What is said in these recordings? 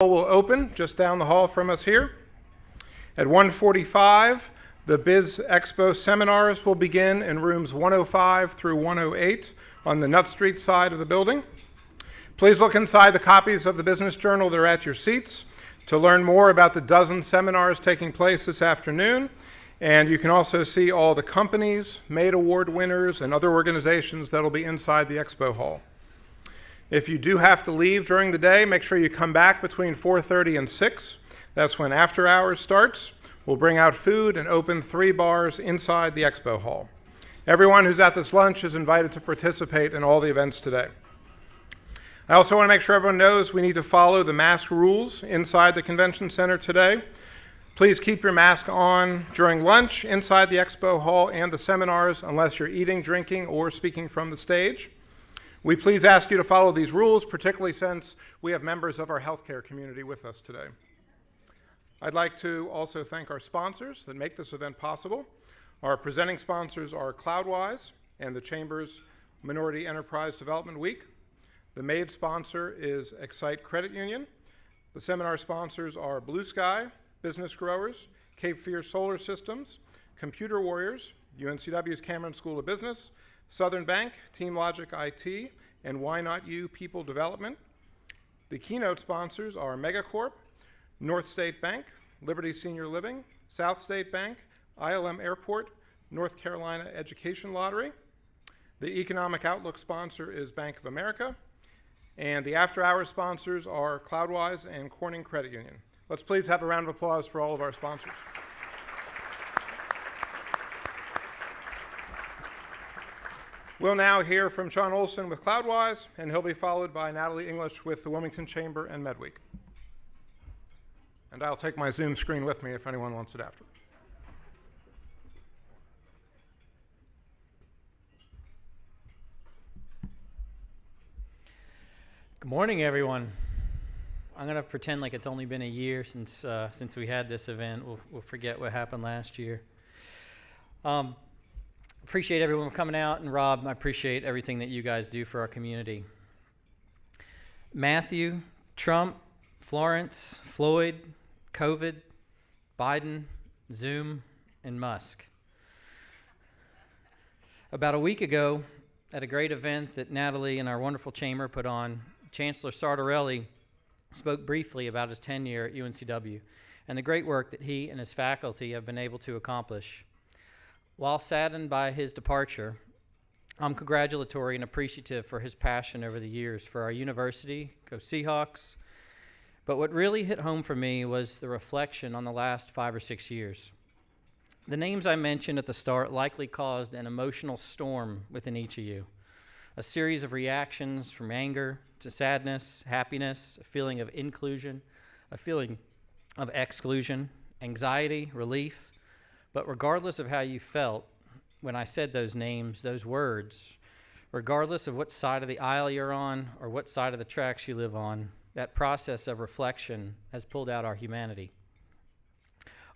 Will open just down the hall from us here. At 1:45, the Biz Expo Seminars will begin in rooms 105 through 108 on the Nut Street side of the building. Please look inside the copies of the Business Journal that are at your seats to learn more about the dozen seminars taking place this afternoon. And you can also see all the companies, MAID Award winners, and other organizations that will be inside the expo hall. If you do have to leave during the day, make sure you come back between 4:30 and 6. That's when after hours starts. We'll bring out food and open 3 bars inside the expo hall. Everyone who's at this lunch is invited to participate in all the events today. I also want to make sure everyone knows we need to follow the mask rules inside the convention center today. Please keep your mask on during lunch inside the expo hall and the seminars unless you're eating, drinking, or speaking from the stage. We please ask you to follow these rules, particularly since we have members of our healthcare community with us today. I'd like to also thank our sponsors that make this event possible. Our presenting sponsors are Cloudwise and the Chamber's Minority Enterprise Development Week. The MAID sponsor is Excite Credit Union. The seminar sponsors are Blue Sky, Business Growers, Cape Fear Solar Systems, Computer Warriors, UNCW's Cameron School of Business, Southern Bank, Team Logic IT, and Why Not You People Development. The keynote sponsors are Megacorp, North State Bank, Liberty Senior Living, South State Bank, ILM Airport, North Carolina Education Lottery. The economic outlook sponsor is Bank of America. And the after-hours sponsors are Cloudwise and Corning Credit Union. Let's please have a round of applause for all of our sponsors. We'll now hear from Sean Olson with Cloudwise, and he'll be followed by Natalie English with the Wilmington Chamber and MedWeek. And I'll take my Zoom screen with me if anyone wants it after. Good morning, everyone. I'm going to pretend like it's only been a year since we had this event. We'll forget what happened last year. Appreciate everyone coming out, and Rob, I appreciate everything that you guys do for our community. Matthew, Trump, Florence, Floyd, COVID, Biden, Zoom, and Musk. About a week ago, at a great event that Natalie and our wonderful chamber put on, Chancellor Sartorelli spoke briefly about his tenure at UNCW and the great work that he and his faculty have been able to accomplish. While saddened by his departure, I'm congratulatory and appreciative for his passion over the years for our university, go Seahawks. But what really hit home for me was the reflection on the last 5 or 6 years. The names I mentioned at the start likely caused an emotional storm within each of you, a series of reactions from anger to sadness, happiness, a feeling of inclusion, a feeling of exclusion, anxiety, relief. But regardless of how you felt when I said those names, those words, regardless of what side of the aisle you're on or what side of the tracks you live on, that process of reflection has pulled out our humanity,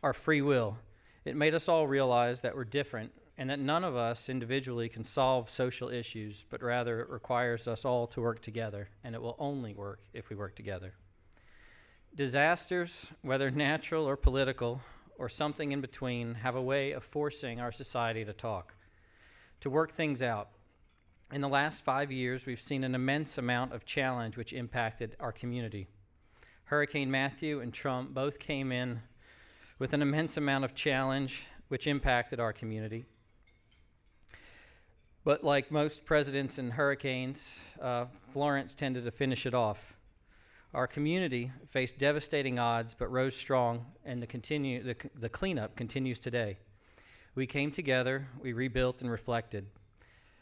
our free will. It made us all realize that we're different and that none of us individually can solve social issues, but rather it requires us all to work together, and it will only work if we work together. Disasters, whether natural or political, or something in between, have a way of forcing our society to talk, to work things out. In the last 5 years, we've seen an immense amount of challenge which impacted our community. Hurricane Matthew and Trump both came in with an immense amount of challenge which impacted our community. But like most presidents and hurricanes, Florence tended to finish it off. Our community faced devastating odds but rose strong, and the cleanup continues today. We came together, we rebuilt and reflected.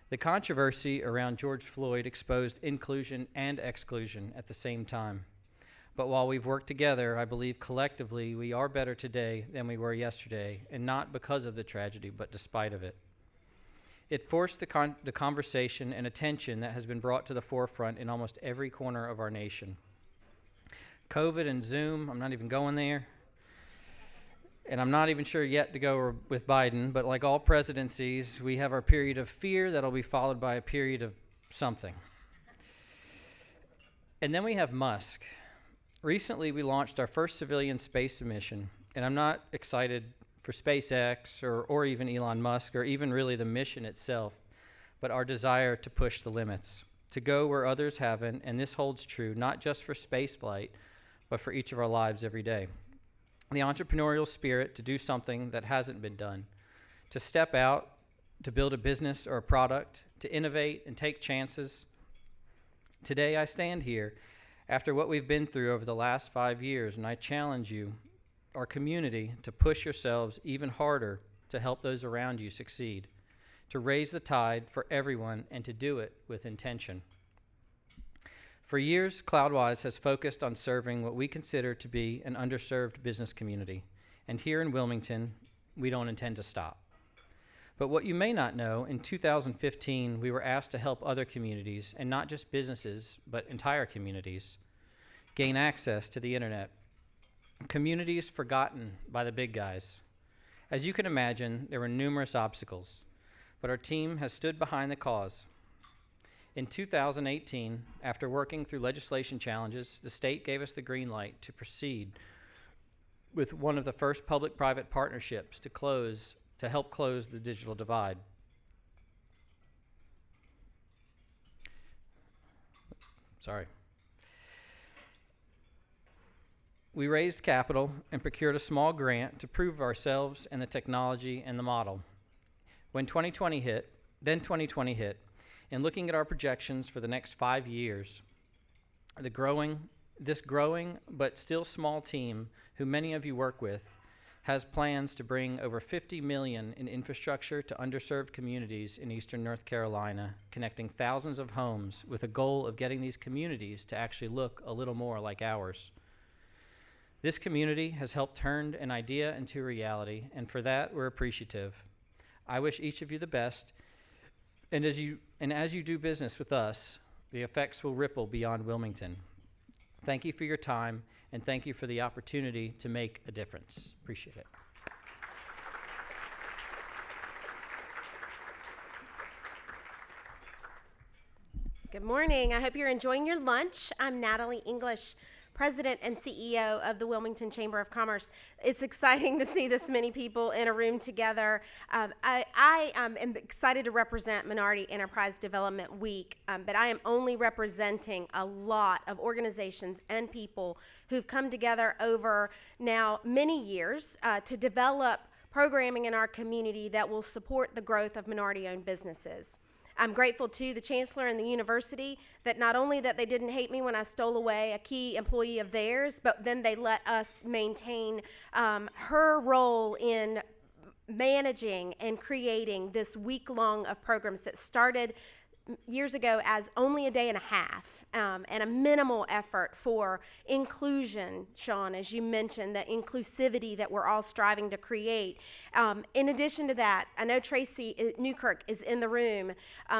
The controversy around George Floyd exposed inclusion and exclusion at the same time. But while we've worked together, I believe collectively we are better today than we were yesterday, and not because of the tragedy, but despite of it. It forced the conversation and attention that has been brought to the forefront in almost every corner of our nation. COVID and Zoom, I'm not even going there. And I'm not even sure yet to go with Biden, but like all presidencies, we have our period of fear that'll be followed by a period of something. And then we have Musk. Recently, we launched our first civilian space mission, and I'm not excited for SpaceX or even Elon Musk or even really the mission itself, but our desire to push the limits, to go where others haven't, and this holds true not just for spaceflight, but for each of our lives every day. The entrepreneurial spirit to do something that hasn't been done, to step out, to build a business or a product, to innovate and take chances. Today I stand here after what we've been through over the last 5 years, and I challenge you, our community, to push yourselves even harder to help those around you succeed, to raise the tide for everyone and to do it with intention. For years, Cloudwise has focused on serving what we consider to be an underserved business community, and here in Wilmington, we don't intend to stop. But what you may not know, in 2015, we were asked to help other communities, and not just businesses, but entire communities, gain access to the internet. Communities forgotten by the big guys. As you can imagine, there were numerous obstacles, but our team has stood behind the cause. In 2018, after working through legislation challenges, the state gave us the green light to proceed with one of the first public-private partnerships to help close the digital divide. Sorry. We raised capital and procured a small grant to prove ourselves and the technology and the model. When 2020 hit, and looking at our projections for the next 5 years, this growing but still small team, who many of you work with, has plans to bring over $50 million in infrastructure to underserved communities in eastern North Carolina, connecting thousands of homes with a goal of getting these communities to actually look a little more like ours. This community has helped turn an idea into a reality, and for that, we're appreciative. I wish each of you the best, and as you do business with us, the effects will ripple beyond Wilmington. Thank you for your time, and thank you for the opportunity to make a difference. Appreciate it. Good morning. I hope you're enjoying your lunch. I'm Natalie English, President and CEO of the Wilmington Chamber of Commerce. It's exciting to see this many people in a room together. I am excited to represent Minority Enterprise Development Week, but I am only representing a lot of organizations and people who've come together over now many years to develop programming in our community that will support the growth of minority-owned businesses. I'm grateful to the chancellor and the university that not only that they didn't hate me when I stole away a key employee of theirs, but then they let us maintain her role in managing and creating this week-long of programs that started years ago as only a day and a half and a minimal effort for inclusion, Sean, as you mentioned, the inclusivity that we're all striving to create. In addition to that, I know Tracy Newkirk is in the room.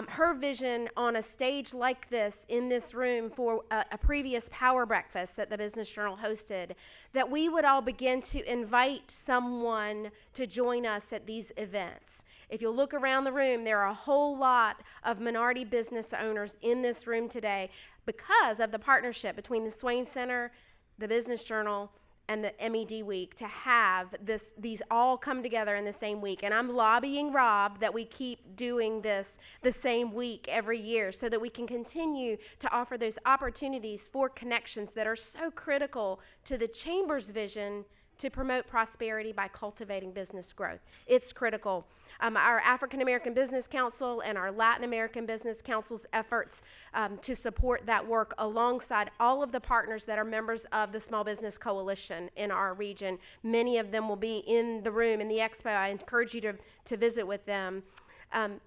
Her vision on a stage like this, in this room, for a previous Power Breakfast that the Business Journal hosted, that we would all begin to invite someone to join us at these events. If you'll look around the room, there are a whole lot of minority business owners in this room today because of the partnership between the Swain Center, the Business Journal, and the MED Week to have these all come together in the same week. And I'm lobbying Rob that we keep doing this the same week every year so that we can continue to offer those opportunities for connections that are so critical to the Chamber's vision to promote prosperity by cultivating business growth. It's critical. Our African American Business Council and our Latin American Business Council's efforts to support that work alongside all of the partners that are members of the Small Business Coalition in our region. Many of them will be in the room in the expo. I encourage you to visit with them.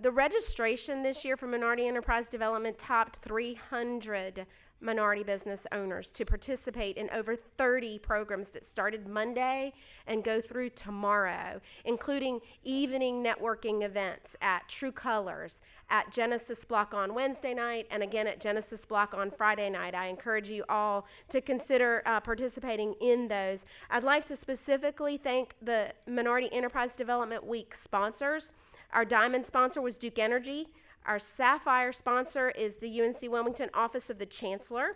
The registration this year for Minority Enterprise Development topped 300 minority business owners to participate in over 30 programs that started Monday and go through tomorrow, including evening networking events at True Colors, at Genesis Block on Wednesday night, and again at Genesis Block on Friday night. I encourage you all to consider participating in those. I'd like to specifically thank the Minority Enterprise Development Week sponsors. Our diamond sponsor was Duke Energy. Our sapphire sponsor is the UNC Wilmington Office of the Chancellor.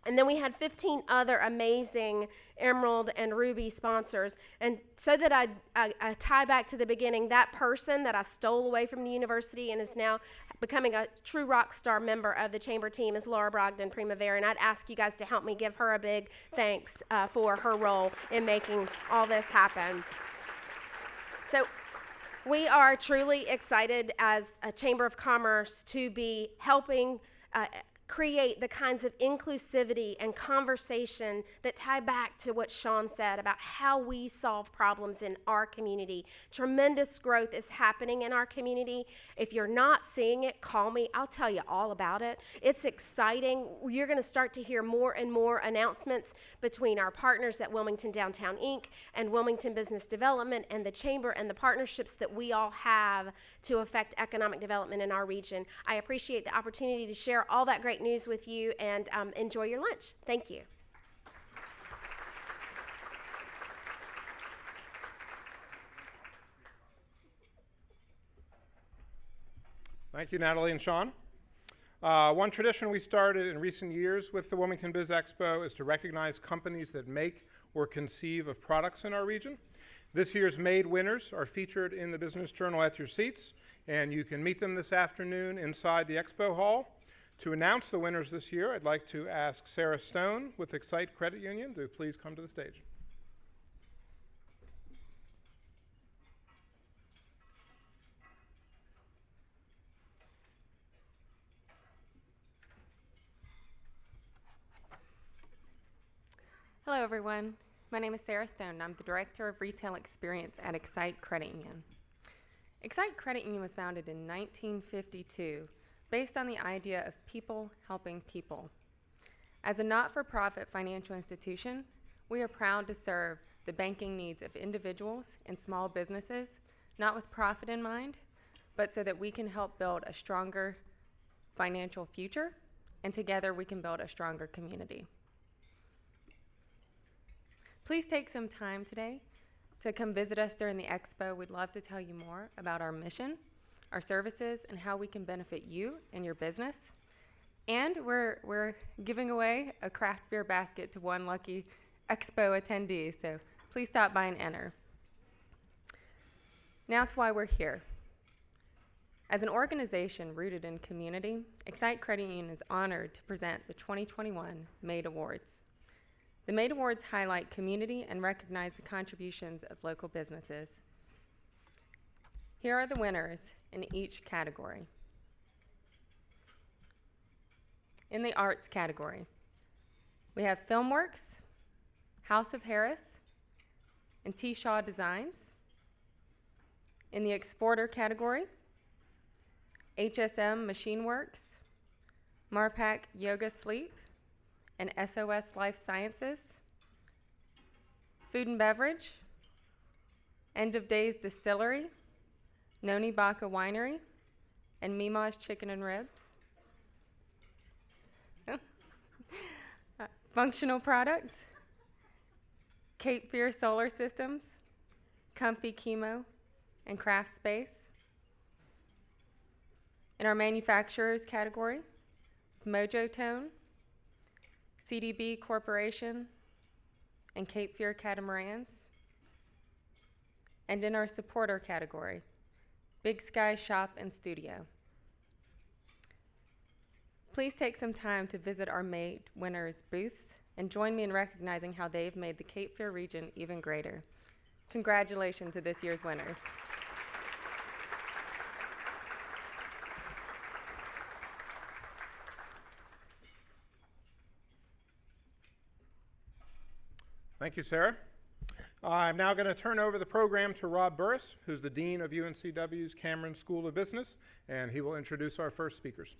And then we had 15 other amazing Emerald and Ruby sponsors. And so that I tie back to the beginning, that person that I stole away from the university and is now becoming a true rock star member of the Chamber team is Laura Brogdon Primavera. And I'd ask you guys to help me give her a big thanks for her role in making all this happen. So we are truly excited as a Chamber of Commerce to be helping create the kinds of inclusivity and conversation that tie back to what Sean said about how we solve problems in our community. Tremendous growth is happening in our community. If you're not seeing it, call me. I'll tell you all about it. It's exciting. You're going to start to hear more and more announcements between our partners at Wilmington Downtown Inc. and Wilmington Business Development and the Chamber and the partnerships that we all have to affect economic development in our region. I appreciate the opportunity to share all that great news with you, and enjoy your lunch. Thank you. Thank you, Natalie and Sean. One tradition we started in recent years with the Wilmington Biz Expo is to recognize companies that make or conceive of products in our region. This year's Made winners are featured in the Business Journal at your seats, and you can meet them this afternoon inside the Expo Hall. To announce the winners this year, I'd like to ask Sarah Stone with Excite Credit Union to please come to the stage. Hello, everyone. My name is Sarah Stone, and I'm the Director of Retail Experience at Excite Credit Union. Excite Credit Union was founded in 1952 based on the idea of people helping people. As a not-for-profit financial institution, we are proud to serve the banking needs of individuals and small businesses, not with profit in mind, but so that we can help build a stronger financial future, and together we can build a stronger community. Please take some time today to come visit us during the expo. We'd love to tell you more about our mission, our services, and how we can benefit you and your business. And we're giving away a craft beer basket to one lucky expo attendee, so please stop by and enter. Now to why we're here. As an organization rooted in community, Excite Credit Union is honored to present the 2021 Made Awards. The Made Awards highlight community and recognize the contributions of local businesses. Here are the winners in each category. In the arts category, we have Filmworks, House of Harris, and T. Shaw Designs. In the exporter category, HSM Machine Works, Marpac Yoga Sleep, and SOS Life Sciences. Food and beverage, End of Days Distillery, Noni Baka Winery, and Mima's Chicken and Ribs. Functional products, Cape Fear Solar Systems, Comfy Chemo, and Craft Space. In our manufacturers category, Mojo Tone, CDB Corporation, and Cape Fear Catamarans. And in our supporter category, Big Sky Shop and Studio. Please take some time to visit our Made winners booths and join me in recognizing how they've made the Cape Fear region even greater. Congratulations to this year's winners. Thank you, Sarah. I'm now going to turn over the program to Rob Burris, who's the Dean of UNCW's Cameron School of Business, and he will introduce our first speakers.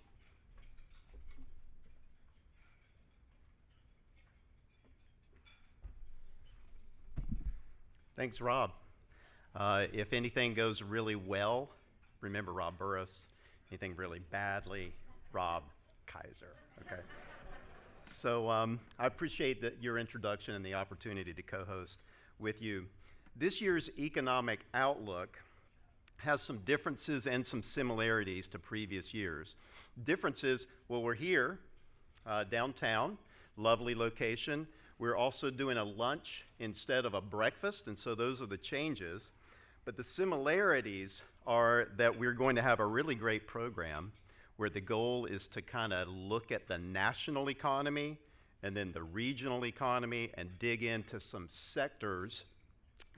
Thanks, Rob. If anything goes really well, remember Rob Burris. Anything really badly, Rob Kaiser, okay? So I appreciate your introduction and the opportunity to co-host with you. This year's economic outlook has some differences and some similarities to previous years. Differences, well, we're here downtown. lovely location. We're also doing a lunch instead of a breakfast, and so those are the changes. But the similarities are that we're going to have a really great program where the goal is to kind of look at the national economy and then the regional economy and dig into some sectors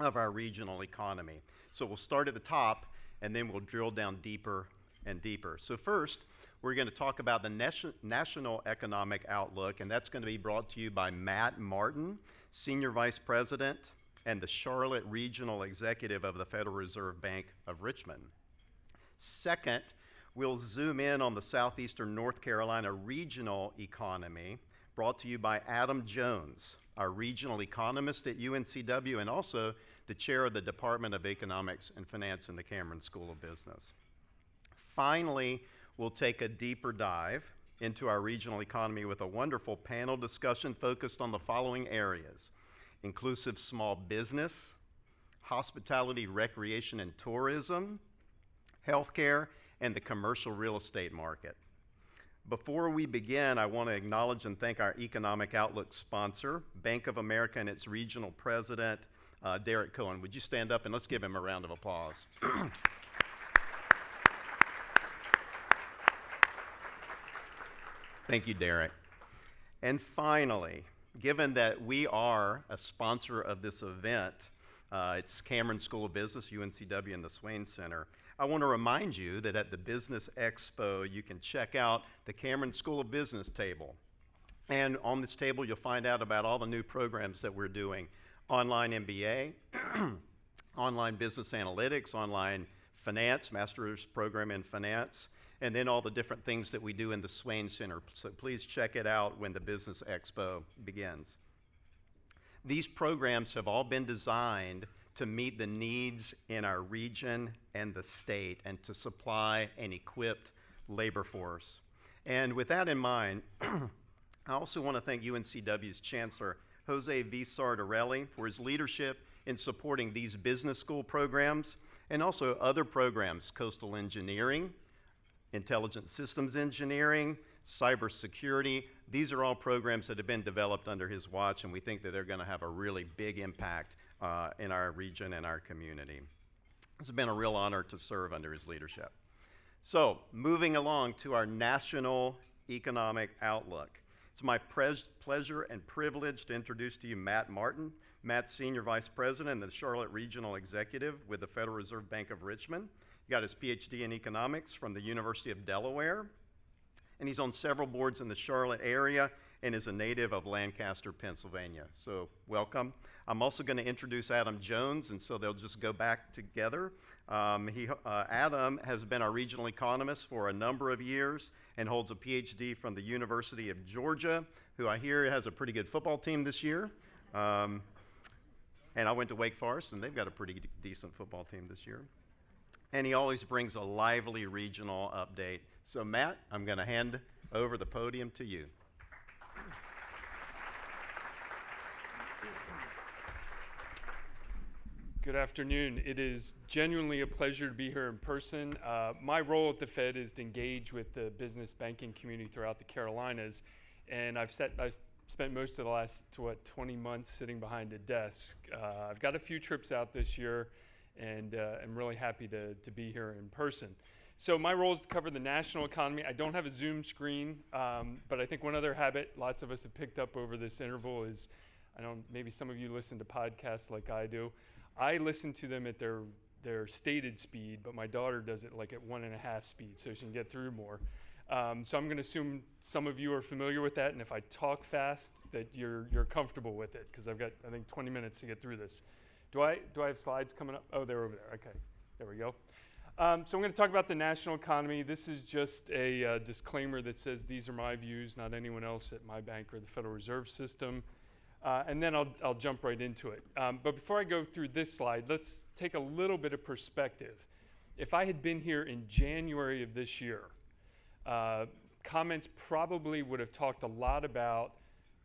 of our regional economy. So we'll start at the top and then we'll drill down deeper and deeper. So first, we're going to talk about the national economic outlook, and that's going to be brought to you by Matt Martin, Senior Vice President and the Charlotte Regional Executive of the Federal Reserve Bank of Richmond. Second, we'll zoom in on the southeastern North Carolina regional economy, brought to you by Adam Jones, our regional economist at UNCW and also the chair of the Department of Economics and Finance in the Cameron School of Business. Finally, we'll take a deeper dive into our regional economy with a wonderful panel discussion focused on the following areas: inclusive small business, hospitality, recreation, and tourism, healthcare, and the commercial real estate market. Before we begin, I want to acknowledge and thank our Economic Outlook sponsor, Bank of America, and its regional president, Derek Cohen. Would you stand up and let's give him a round of applause. Thank you, Derek. And finally, given that we are a sponsor of this event, it's Cameron School of Business, UNCW, and the Swain Center, I want to remind you that at the Business Expo, you can check out the Cameron School of Business table. And on this table, you'll find out about all the new programs that we're doing: online MBA, online business analytics, online finance, master's program in finance, and then all the different things that we do in the Swain Center. So please check it out when the Business Expo begins. These programs have all been designed to meet the needs in our region and the state and to supply an equipped labor force. And with that in mind, I also want to thank UNCW's Chancellor, Jose V. Sardarelli, for his leadership in supporting these business school programs and also other programs: coastal engineering, intelligent systems engineering, cybersecurity. These are all programs that have been developed under his watch, and we think that they're going to have a really big impact in our region and our community. It's been a real honor to serve under his leadership. So, moving along to our national economic outlook. It's my pleasure and privilege to introduce to you Matt Martin. Matt's Senior Vice President and the Charlotte Regional Executive with the Federal Reserve Bank of Richmond. He got his PhD in economics from the University of Delaware, and he's on several boards in the Charlotte area and is a native of Lancaster, Pennsylvania. So welcome. I'm also going to introduce Adam Jones, and so they'll just go back together. Adam has been our regional economist for a number of years and holds a PhD from the University of Georgia, who I hear has a pretty good football team this year. And I went to Wake Forest, and they've got a pretty decent football team this year. And he always brings a lively regional update. So Matt, I'm going to hand over the podium to you. Good afternoon. It is genuinely a pleasure to be here in person. My role at the Fed is to engage with the business banking community throughout the Carolinas, and I've spent most of the last 20 months sitting behind a desk. I've got a few trips out this year, and I'm really happy to be here in person. So my role is to cover the national economy. I don't have a Zoom screen, but I think one other habit lots of us have picked up over this interval is, maybe some of you listen to podcasts like I do. I listen to them at their stated speed, but my daughter does it like at 1.5 speed, so she can get through more. So I'm going to assume some of you are familiar with that, and if I talk fast, that you're comfortable with it, because I've got, I think, 20 minutes to get through this. Do I have slides coming up? Oh, they're over there. Okay, there we go. So I'm going to talk about the national economy. This is just a disclaimer that says these are my views, not anyone else at my bank or the Federal Reserve System. And then I'll jump right into it. But before I go through this slide, let's take a little bit of perspective. If I had been here in January of this year, comments probably would have talked a lot about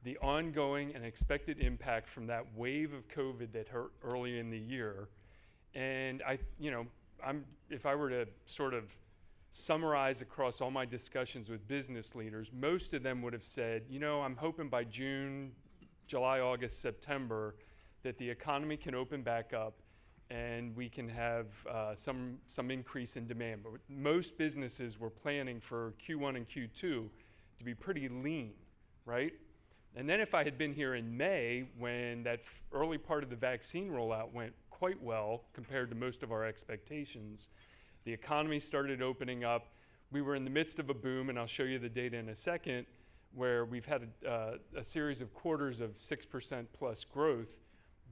the ongoing and expected impact from that wave of COVID that hit early in the year. And if I were to sort of summarize across all my discussions with business leaders, most of them would have said, you know, I'm hoping by June, July, August, September, that the economy can open back up and we can have some increase in demand. But most businesses were planning for Q1 and Q2 to be pretty lean, right? And then if I had been here in May, when that early part of the vaccine rollout went quite well compared to most of our expectations, the economy started opening up. We were in the midst of a boom, and I'll show you the data in a second, where we've had a series of quarters of 6% plus growth.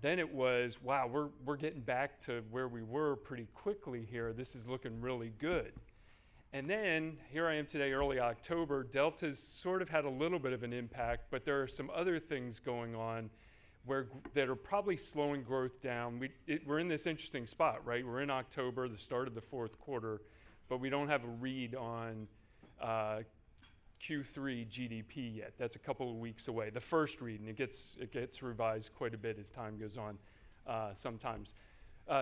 Then it was, wow, we're getting back to where we were pretty quickly here. This is looking really good. And then here I am today, early October. Delta's sort of had a little bit of an impact, but there are some other things going on that are probably slowing growth down. We're in this interesting spot, right? We're in October, the start of the fourth quarter, but we don't have a read on Q3 GDP yet. That's a couple of weeks away. The first read, and it gets revised quite a bit as time goes on sometimes.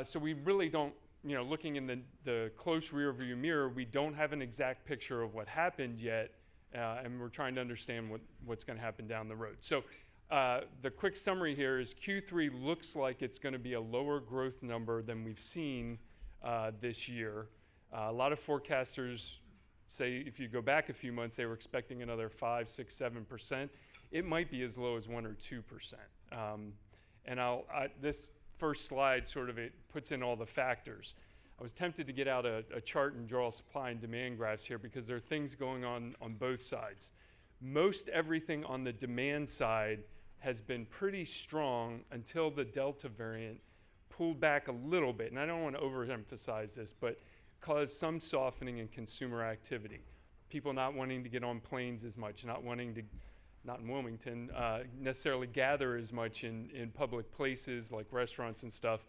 So we really don't, looking in the close rear view mirror, we don't have an exact picture of what happened yet, and we're trying to understand what's going to happen down the road. So the quick summary here is Q3 looks like it's going to be a lower growth number than we've seen this year. A lot of forecasters say if you go back a few months, they were expecting another 5, 6, 7%. It might be as low as 1 or 2%. And this first slide it puts in all the factors. I was tempted to get out a chart and draw supply and demand graphs here because there are things going on both sides. Most everything on the demand side has been pretty strong until the Delta variant pulled back a little bit. And I don't want to overemphasize this, but caused some softening in consumer activity. People not wanting to get on planes as much, not wanting to, not in Wilmington, necessarily gather as much in public places like restaurants and stuff.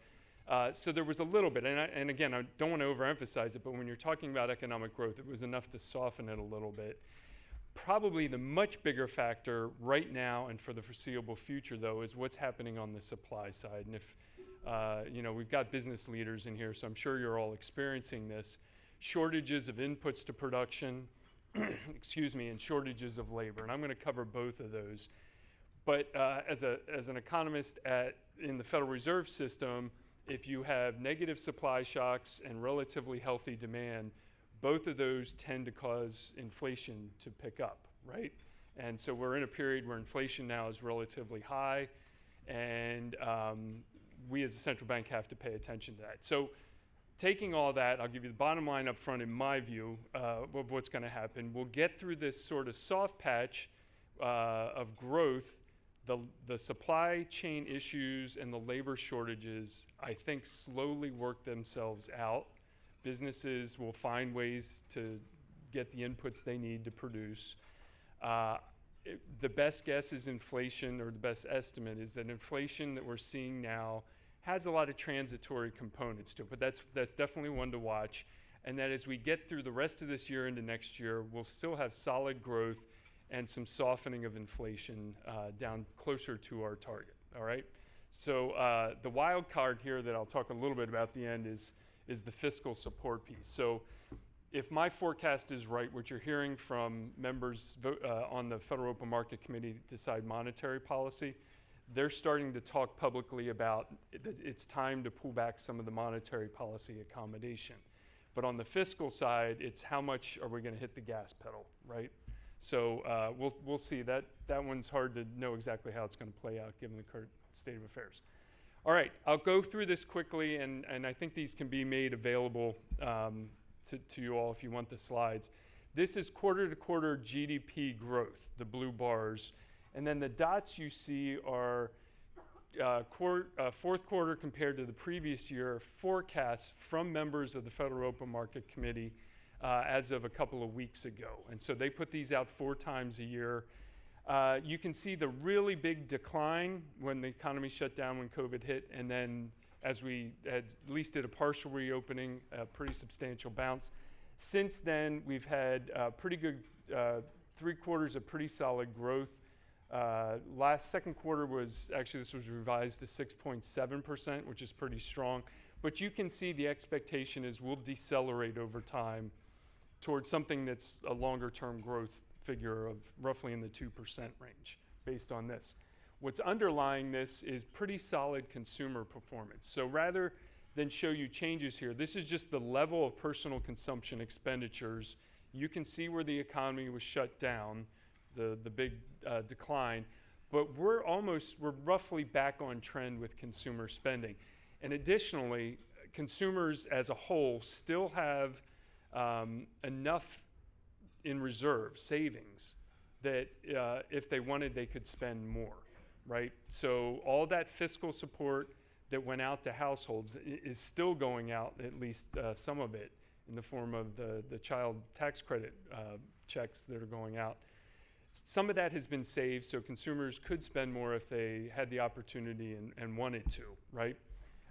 So there was a little bit, and again, I don't want to overemphasize it, but when you're talking about economic growth, it was enough to soften it a little bit. Probably the much bigger factor right now and for the foreseeable future, though, is what's happening on the supply side. And if we've got business leaders in here, so I'm sure you're all experiencing this. Shortages of inputs to production, and shortages of labor. And I'm going to cover both of those. But as an economist in the Federal Reserve System, if you have negative supply shocks and relatively healthy demand, both of those tend to cause inflation to pick up, right? And so we're in a period where inflation now is relatively high, and we as a central bank have to pay attention to that. So taking all that, I'll give you the bottom line up front in my view of what's going to happen. We'll get through this sort of soft patch of growth. The supply chain issues and the labor shortages, I think, slowly work themselves out. Businesses will find ways to get the inputs they need to produce. The best guess is inflation, or the best estimate is that inflation that we're seeing now has a lot of transitory components to it, but that's definitely one to watch. And that as we get through the rest of this year into next year, we'll still have solid growth and some softening of inflation down closer to our target, all right? So the wild card here that I'll talk a little bit about at the end is the fiscal support piece. So if my forecast is right, what you're hearing from members on the Federal Open Market Committee that decide monetary policy, they're starting to talk publicly about it's time to pull back some of the monetary policy accommodation. But on the fiscal side, it's how much are we going to hit the gas pedal, right? So we'll see. That one's hard to know exactly how it's going to play out given the current state of affairs. All right, I'll go through this quickly, and I think these can be made available to you all if you want the slides. This is quarter-to-quarter GDP growth, the blue bars, and then the dots you see are fourth quarter compared to the previous year forecasts from members of the Federal Open Market Committee as of a couple of weeks ago. And so they put these out 4 times a year. You can see the really big decline when the economy shut down when COVID hit, and then as we at least did a partial reopening, a pretty substantial bounce. Since then, we've had pretty good 3 quarters of pretty solid growth. Second quarter was, actually this was revised to 6.7%, which is pretty strong. But you can see the expectation is we'll decelerate over time towards something that's a longer-term growth figure of roughly in the 2% range based on this. What's underlying this is pretty solid consumer performance. So rather than show you changes here, this is just the level of personal consumption expenditures. You can see where the economy was shut down, the big decline, but we're roughly back on trend with consumer spending. And additionally, consumers as a whole still have enough in reserve savings that if they wanted, they could spend more, right? So all that fiscal support that went out to households is still going out, at least some of it, in the form of the child tax credit checks that are going out. Some of that has been saved, so consumers could spend more if they had the opportunity and wanted to, right?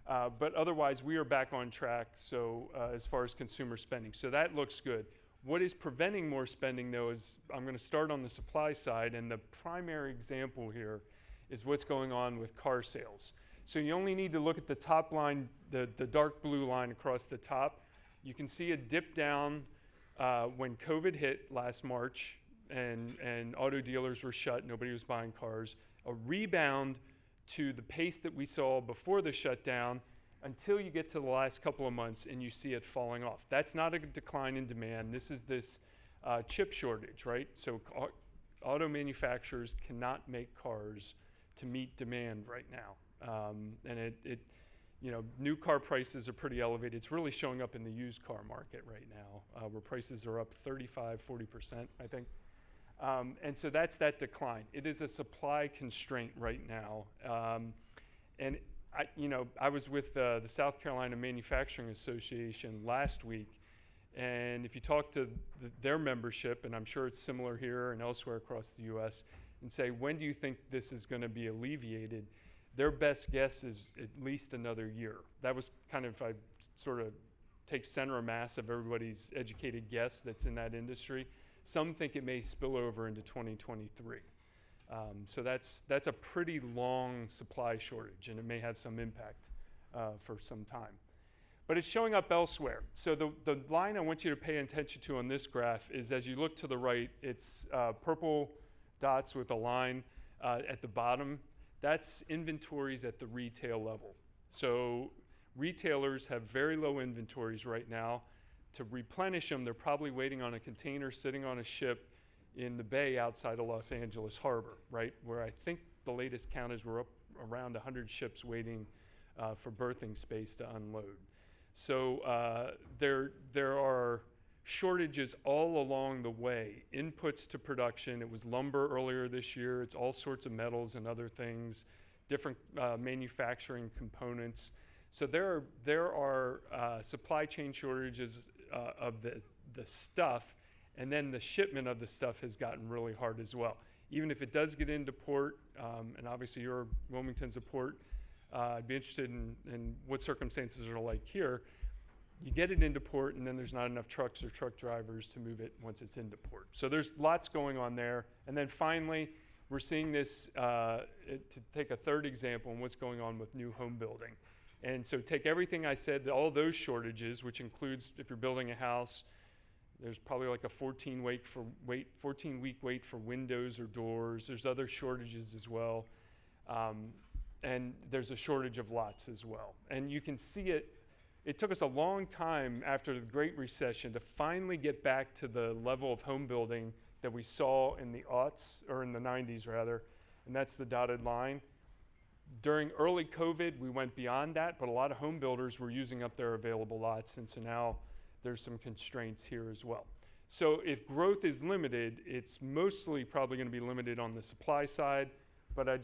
But otherwise, we are back on track, so as far as consumer spending. So that looks good. What is preventing more spending, though, is I'm going to start on the supply side, and the primary example here is what's going on with car sales. So you only need to look at the top line, the dark blue line across the top. You can see a dip down when COVID hit last March, and auto dealers were shut, nobody was buying cars. A rebound to the pace that we saw before the shutdown until you get to the last couple of months and you see it falling off. That's not a decline in demand. This is this chip shortage, right? So auto manufacturers cannot make cars to meet demand right now. And new car prices are pretty elevated. It's really showing up in the used car market right now, where prices are up 35, 40%, I think. And so that's that decline. It is a supply constraint right now. And I was with the South Carolina Manufacturing Association last week, and if you talk to their membership, and I'm sure it's similar here and elsewhere across the U.S., and say, when do you think this is going to be alleviated? Their best guess is at least another year. That was kind of, I sort of take center of mass of everybody's educated guess that's in that industry. Some think it may spill over into 2023. So that's a pretty long supply shortage, and it may have some impact for some time. But it's showing up elsewhere. So the line I want you to pay attention to on this graph is, as you look to the right, it's purple dots with a line at the bottom. That's inventories at the retail level. So retailers have very low inventories right now. To replenish them, they're probably waiting on a container sitting on a ship in the bay outside of Los Angeles Harbor, right? Where I think the latest count is we're up around 100 ships waiting for berthing space to unload. So there are shortages all along the way. Inputs to production, it was lumber earlier this year, it's all sorts of metals and other things, different manufacturing components. So there are supply chain shortages of the stuff, and then the shipment of the stuff has gotten really hard as well. Even if it does get into port, and obviously you're Wilmington's a port, I'd be interested in what circumstances are like here. You get it into port, and then there's not enough trucks or truck drivers to move it once it's into port. So there's lots going on there. And then finally, we're seeing this, to take a third example, on what's going on with new home building. And so take everything I said, all those shortages, which includes if you're building a house, there's probably like a 14-week wait for windows or doors. There's other shortages as well. And there's a shortage of lots as well. And you can see it. It took us a long time after the Great Recession to finally get back to the level of home building that we saw in the aughts, or in the 90s rather, and that's the dotted line. During early COVID, we went beyond that, but a lot of home builders were using up their available lots, and so now there's some constraints here as well. So if growth is limited, it's mostly probably going to be limited on the supply side, but I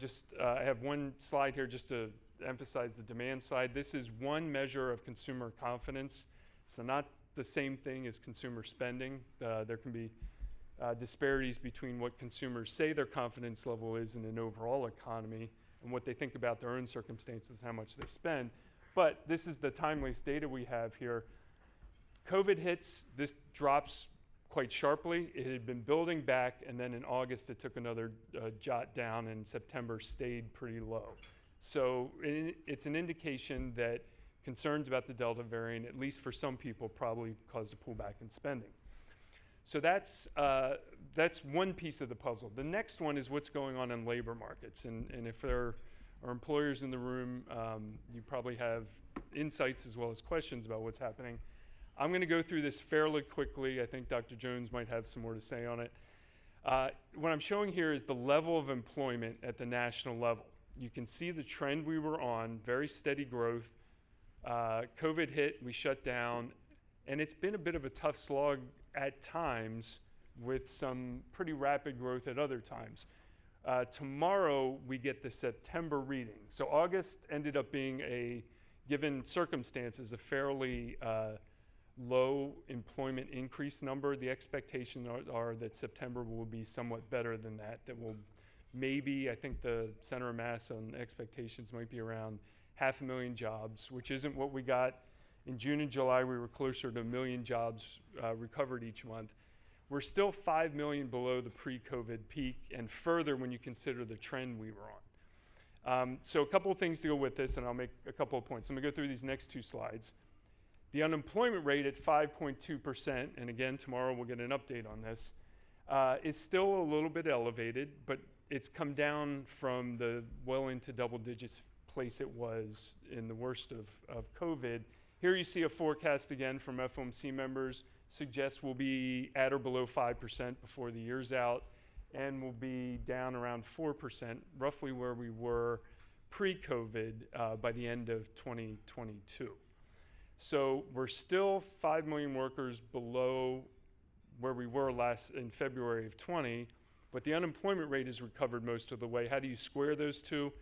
have one slide here just to emphasize the demand side. This is one measure of consumer confidence. It's not the same thing as consumer spending. There can be disparities between what consumers say their confidence level is in an overall economy and what they think about their own circumstances, how much they spend. But this is the timeliest data we have here. COVID hits, this drops quite sharply. It had been building back, and then in August it took another jot down, and September stayed pretty low. So it's an indication that concerns about the Delta variant, at least for some people, probably caused a pullback in spending. So that's one piece of the puzzle. The next one is what's going on in labor markets. And if there are employers in the room, you probably have insights as well as questions about what's happening. I'm going to go through this fairly quickly. I think Dr. Jones might have some more to say on it. What I'm showing here is the level of employment at the national level. You can see the trend we were on, very steady growth. COVID hit, we shut down, and it's been a bit of a tough slog at times with some pretty rapid growth at other times. Tomorrow we get the September reading. So August ended up being, given circumstances, a fairly low employment increase number. The expectations are that September will be somewhat better than that. That will maybe, I think the center of mass on expectations might be around 500,000 jobs, which isn't what we got in June and July. We were closer to 1 million jobs recovered each month. We're still 5 million below the pre-COVID peak, and further when you consider the trend we were on. So a couple of things to go with this, and I'll make a couple of points. I'm going to go through these next two slides. The unemployment rate at 5.2%, and again, tomorrow we'll get an update on this, is still a little bit elevated, but it's come down from the well into double digits place it was in the worst of COVID. Here you see a forecast again from FOMC members, suggests we'll be at or below 5% before the year's out, and we'll be down around 4%, roughly where we were pre-COVID by the end of 2022. So we're still 5 million workers below where we were in February of 20, but the unemployment rate has recovered most of the way. How do you square those two?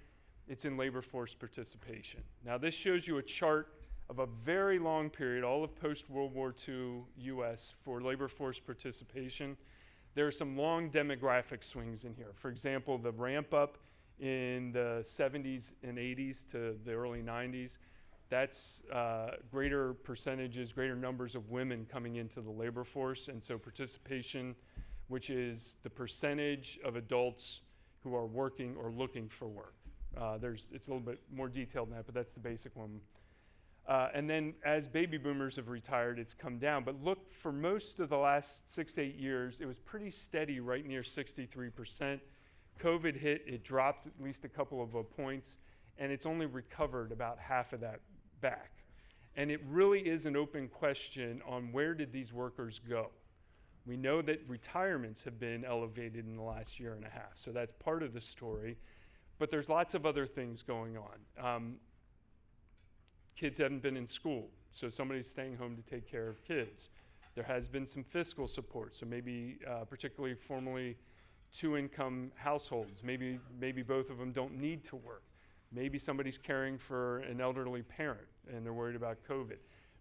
It's in labor force participation. Now this shows you a chart of a very long period, all of post-World War II US for labor force participation. There are some long demographic swings in here. For example, the ramp up in the 70s and 80s to the early 90s, that's greater percentages, greater numbers of women coming into the labor force. And so participation, which is the percentage of adults who are working or looking for work. It's a little bit more detailed than that, but that's the basic one. And then as baby boomers have retired, it's come down. But look, for most of the last 6 to 8 years, it was pretty steady, right near 63%. COVID hit, it dropped at least a couple of points, and it's only recovered about half of that back. And it really is an open question on where did these workers go? We know that retirements have been elevated in the last year and a half, so that's part of the story. But there's lots of other things going on. Kids haven't been in school, so somebody's staying home to take care of kids. There has been some fiscal support, so maybe particularly formerly two-income households, maybe both of them don't need to work. Maybe somebody's caring for an elderly parent and they're worried about COVID.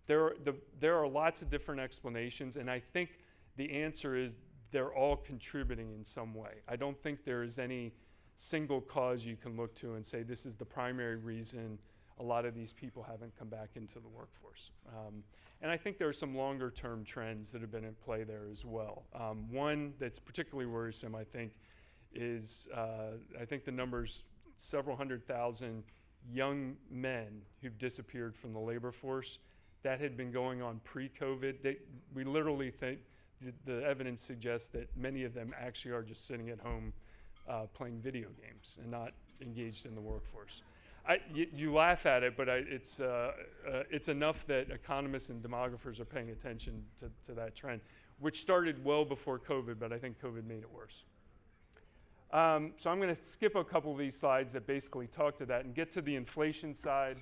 There are lots of different explanations, and I think the answer is they're all contributing in some way. I don't think there is any single cause you can look to and say this is the primary reason a lot of these people haven't come back into the workforce. And I think there are some longer term trends that have been in play there as well. One that's particularly worrisome, I think, is I think the number's several 100,000 young men who've disappeared from the labor force. That had been going on pre-COVID. We literally think the evidence suggests that many of them actually are just sitting at home playing video games and not engaged in the workforce. You laugh at it, but it's enough that economists and demographers are paying attention to that trend, which started well before COVID, but I think COVID made it worse. So I'm going to skip a couple of these slides that basically talk to that and get to the inflation side.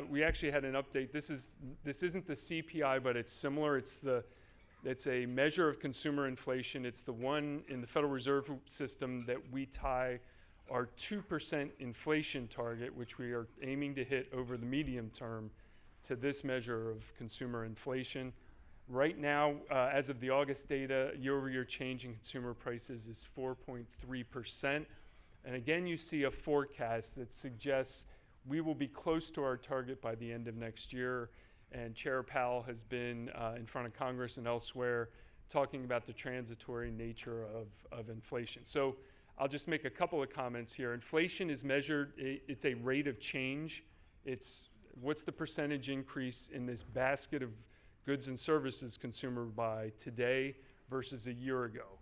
We actually had an update. This isn't the CPI, but it's similar. It's a measure of consumer inflation. It's the one in the Federal Reserve System that we tie our 2% inflation target, which we are aiming to hit over the medium term, to this measure of consumer inflation. Right now, as of the August data, year-over-year change in consumer prices is 4.3%. And again, you see a forecast that suggests we will be close to our target by the end of next year. And Chair Powell has been in front of Congress and elsewhere talking about the transitory nature of inflation. So I'll just make a couple of comments here. Inflation is measured, it's a rate of change. It's what's the percentage increase in this basket of goods and services consumer buy today versus a year ago.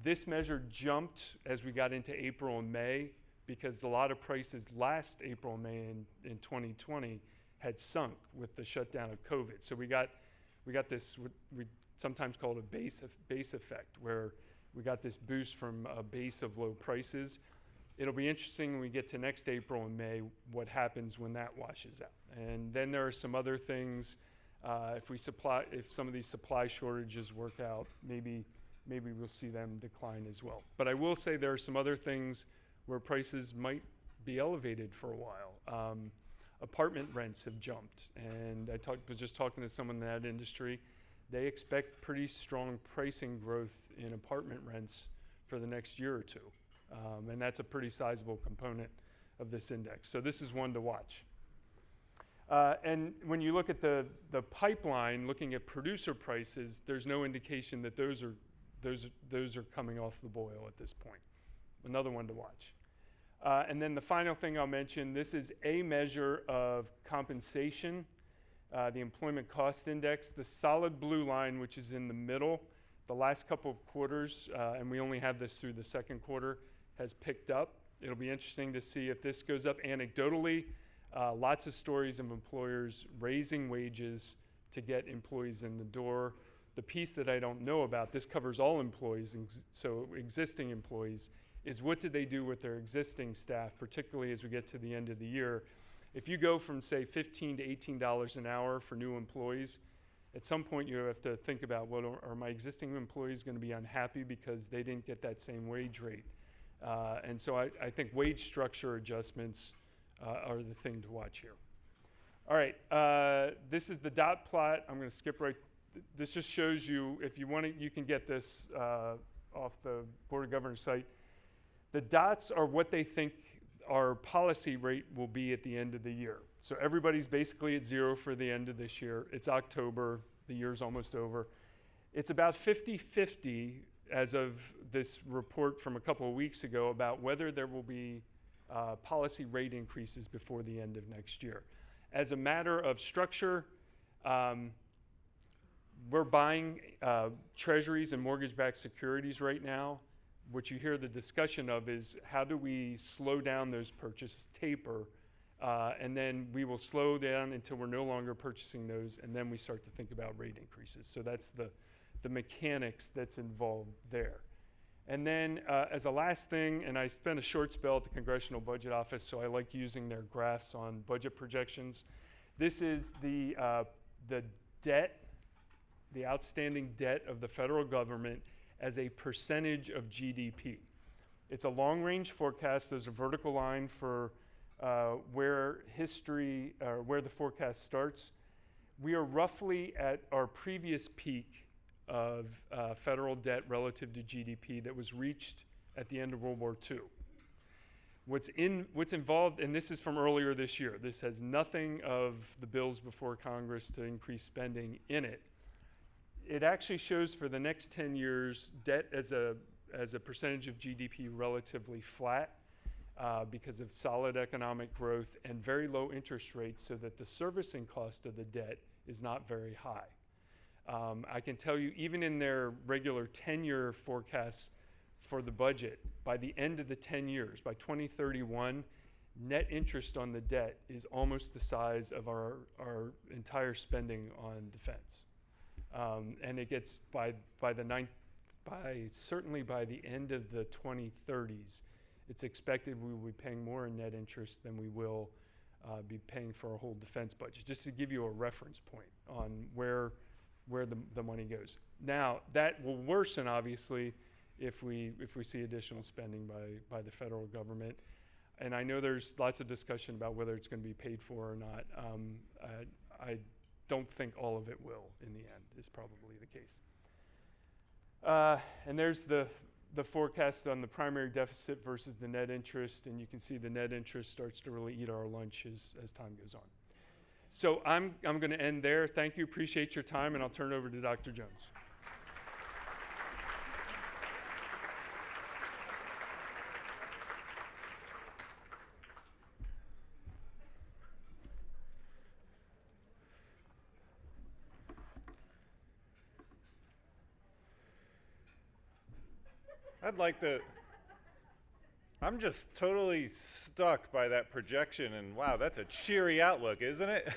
This measure jumped as we got into April and May because a lot of prices last April and May in 2020 had sunk with the shutdown of COVID. So we got this, what we sometimes call it a base effect, where we got this boost from a base of low prices. It'll be interesting when we get to next April and May what happens when that washes out. And then there are some other things. If some of these supply shortages work out, maybe we'll see them decline as well. But I will say there are some other things where prices might be elevated for a while. Apartment rents have jumped, and I was just talking to someone in that industry. They expect pretty strong pricing growth in apartment rents for the next year or two, and that's a pretty sizable component of this index. So this is one to watch. And when you look at the pipeline, looking at producer prices, there's no indication that those are coming off the boil at this point. Another one to watch. And then the final thing I'll mention, this is a measure of compensation, the employment cost index. The solid blue line, which is in the middle, the last couple of quarters, and we only have this through the second quarter, has picked up. It'll be interesting to see if this goes up anecdotally. Lots of stories of employers raising wages to get employees in the door. The piece that I don't know about, this covers all employees, so existing employees, is what do they do with their existing staff, particularly as we get to the end of the year. If you go from, say, $15 to $18 an hour for new employees, at some point you have to think about, well, are my existing employees going to be unhappy because they didn't get that same wage rate? And so I think wage structure adjustments are the thing to watch here. All right, this is the dot plot. I'm going to skip right. This just shows you, if you want it, you can get this off the Board of Governors site. The dots are what they think our policy rate will be at the end of the year. So everybody's basically at zero for the end of this year. It's October, the year's almost over. It's about 50-50 as of this report from a couple of weeks ago about whether there will be policy rate increases before the end of next year. As a matter of structure, we're buying treasuries and mortgage-backed securities right now. What you hear the discussion of is how do we slow down those purchases, taper, and then we will slow down until we're no longer purchasing those, and then we start to think about rate increases. So that's the mechanics that's involved there. And then as a last thing, and I spent a short spell at the Congressional Budget Office, so I like using their graphs on budget projections. This is the debt, the outstanding debt of the federal government as a percentage of GDP. It's a long-range forecast. There's a vertical line for where the forecast starts. We are roughly at our previous peak of federal debt relative to GDP that was reached at the end of World War II. What's involved, and this is from earlier this year, this has nothing of the bills before Congress to increase spending in it. It actually shows for the next 10 years debt as a percentage of GDP relatively flat because of solid economic growth and very low interest rates, so that the servicing cost of the debt is not very high. I can tell you, even in their regular 10-year forecasts for the budget, by the end of the 10 years, by 2031, net interest on the debt is almost the size of our entire spending on defense. And it gets certainly by the end of the 2030s, it's expected we will be paying more in net interest than we will be paying for our whole defense budget, just to give you a reference point on where the money goes. Now, that will worsen, obviously, if we see additional spending by the federal government. And I know there's lots of discussion about whether it's going to be paid for or not. I don't think all of it will, in the end, is probably the case. And there's the forecast on the primary deficit versus the net interest, and you can see the net interest starts to really eat our lunch as time goes on. So I'm going to end there. Thank you, appreciate your time, and I'll turn it over to Dr. Jones. I'm just totally stuck by that projection, and wow, that's a cheery outlook, isn't it?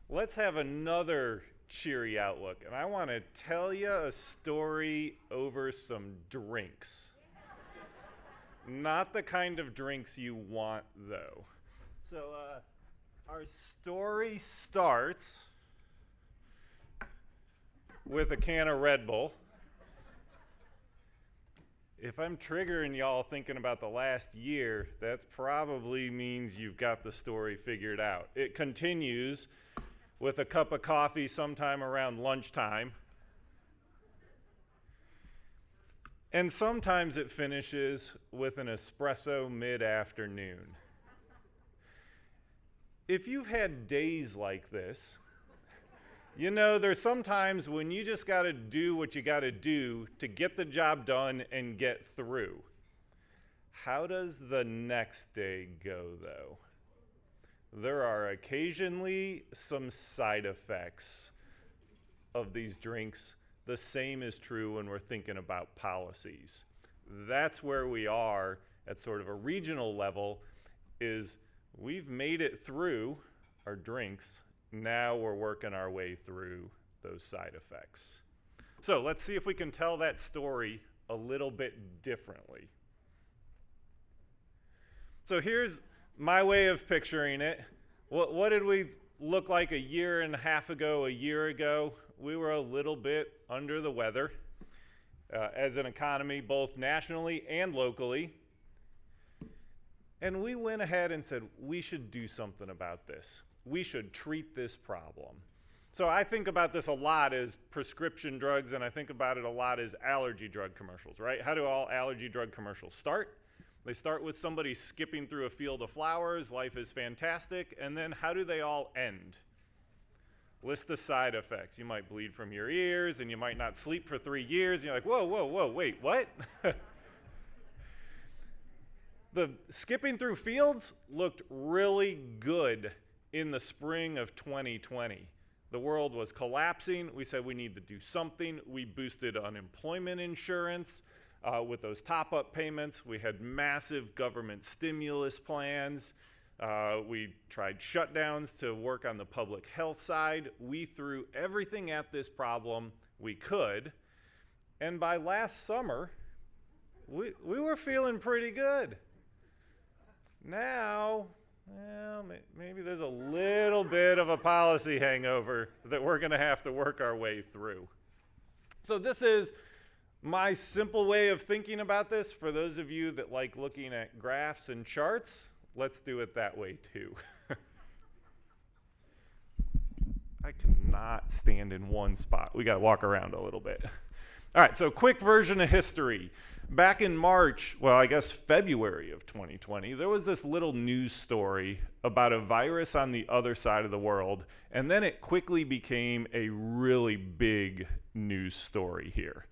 Let's have another cheery outlook, and I want to tell you a story over some drinks. Not the kind of drinks you want, though. So, our story starts with a can of Red Bull. If I'm triggering y'all thinking about the last year, that probably means you've got the story figured out. It continues with a cup of coffee sometime around lunchtime. And sometimes it finishes with an espresso mid-afternoon. If you've had days like this, you know there's sometimes when you just got to do what you got to do to get the job done and get through. How does the next day go, though? There are occasionally some side effects of these drinks. The same is true when we're thinking about policies. That's where we are at sort of a regional level, is we've made it through our drinks. Now we're working our way through those side effects. So let's see if we can tell that story a little bit differently. So here's my way of picturing it. What did we look like a year and a half ago, a year ago? We were a little bit under the weather as an economy, both nationally and locally. And we went ahead and said, we should do something about this. We should treat this problem. So I think about this a lot as prescription drugs, and I think about it a lot as allergy drug commercials, right? How do all allergy drug commercials start? They start with somebody skipping through a field of flowers, life is fantastic, and then how do they all end? List the side effects. You might bleed from your ears, and you might not sleep for 3 years, and you're like, whoa, wait, what? The skipping through fields looked really good in the spring of 2020. The world was collapsing. We said we need to do something. We boosted unemployment insurance. With those top-up payments, we had massive government stimulus plans. We tried shutdowns to work on the public health side. We threw everything at this problem we could. And by last summer, we were feeling pretty good. Now, well, maybe there's a little bit of a policy hangover that we're going to have to work our way through. So this is my simple way of thinking about this. For those of you that like looking at graphs and charts, let's do it that way too. I cannot stand in one spot. We got to walk around a little bit. All right, so quick version of history. Back in March, well, I guess February of 2020, there was this little news story about a virus on the other side of the world, and then it quickly became a really big news story here.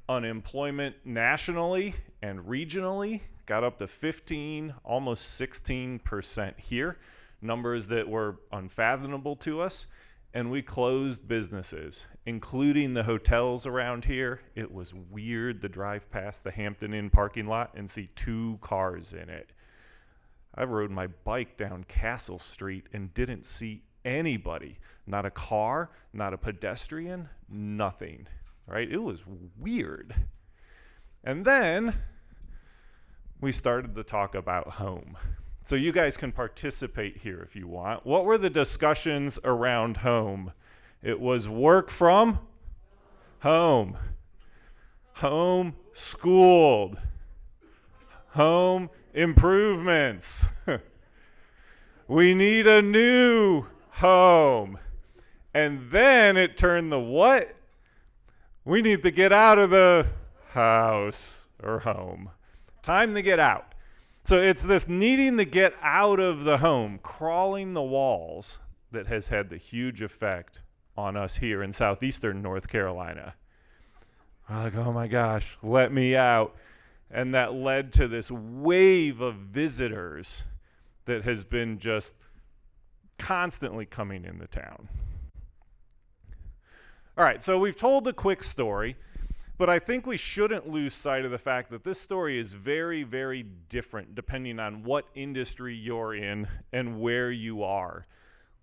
Unemployment nationally and regionally got up to 15, almost 16% here, numbers that were unfathomable to us, and we closed businesses, including the hotels around here. It was weird to drive past the Hampton Inn parking lot and see 2 cars in it. I rode my bike down Castle Street and didn't see anybody, not a car, not a pedestrian, nothing. Right? It was weird. And then we started to talk about home. So you guys can participate here if you want. What were the discussions around home? It was work from home, home schooled, home improvements. We need a new home. And then it turned the what? We need to get out of the house or home. Time to get out. So it's this needing to get out of the home, crawling the walls, that has had the huge effect on us here in southeastern North Carolina. We're like, oh my gosh, let me out. And that led to this wave of visitors that has been just constantly coming into town. All right, so we've told a quick story. But I think we shouldn't lose sight of the fact that this story is very, very different depending on what industry you're in and where you are.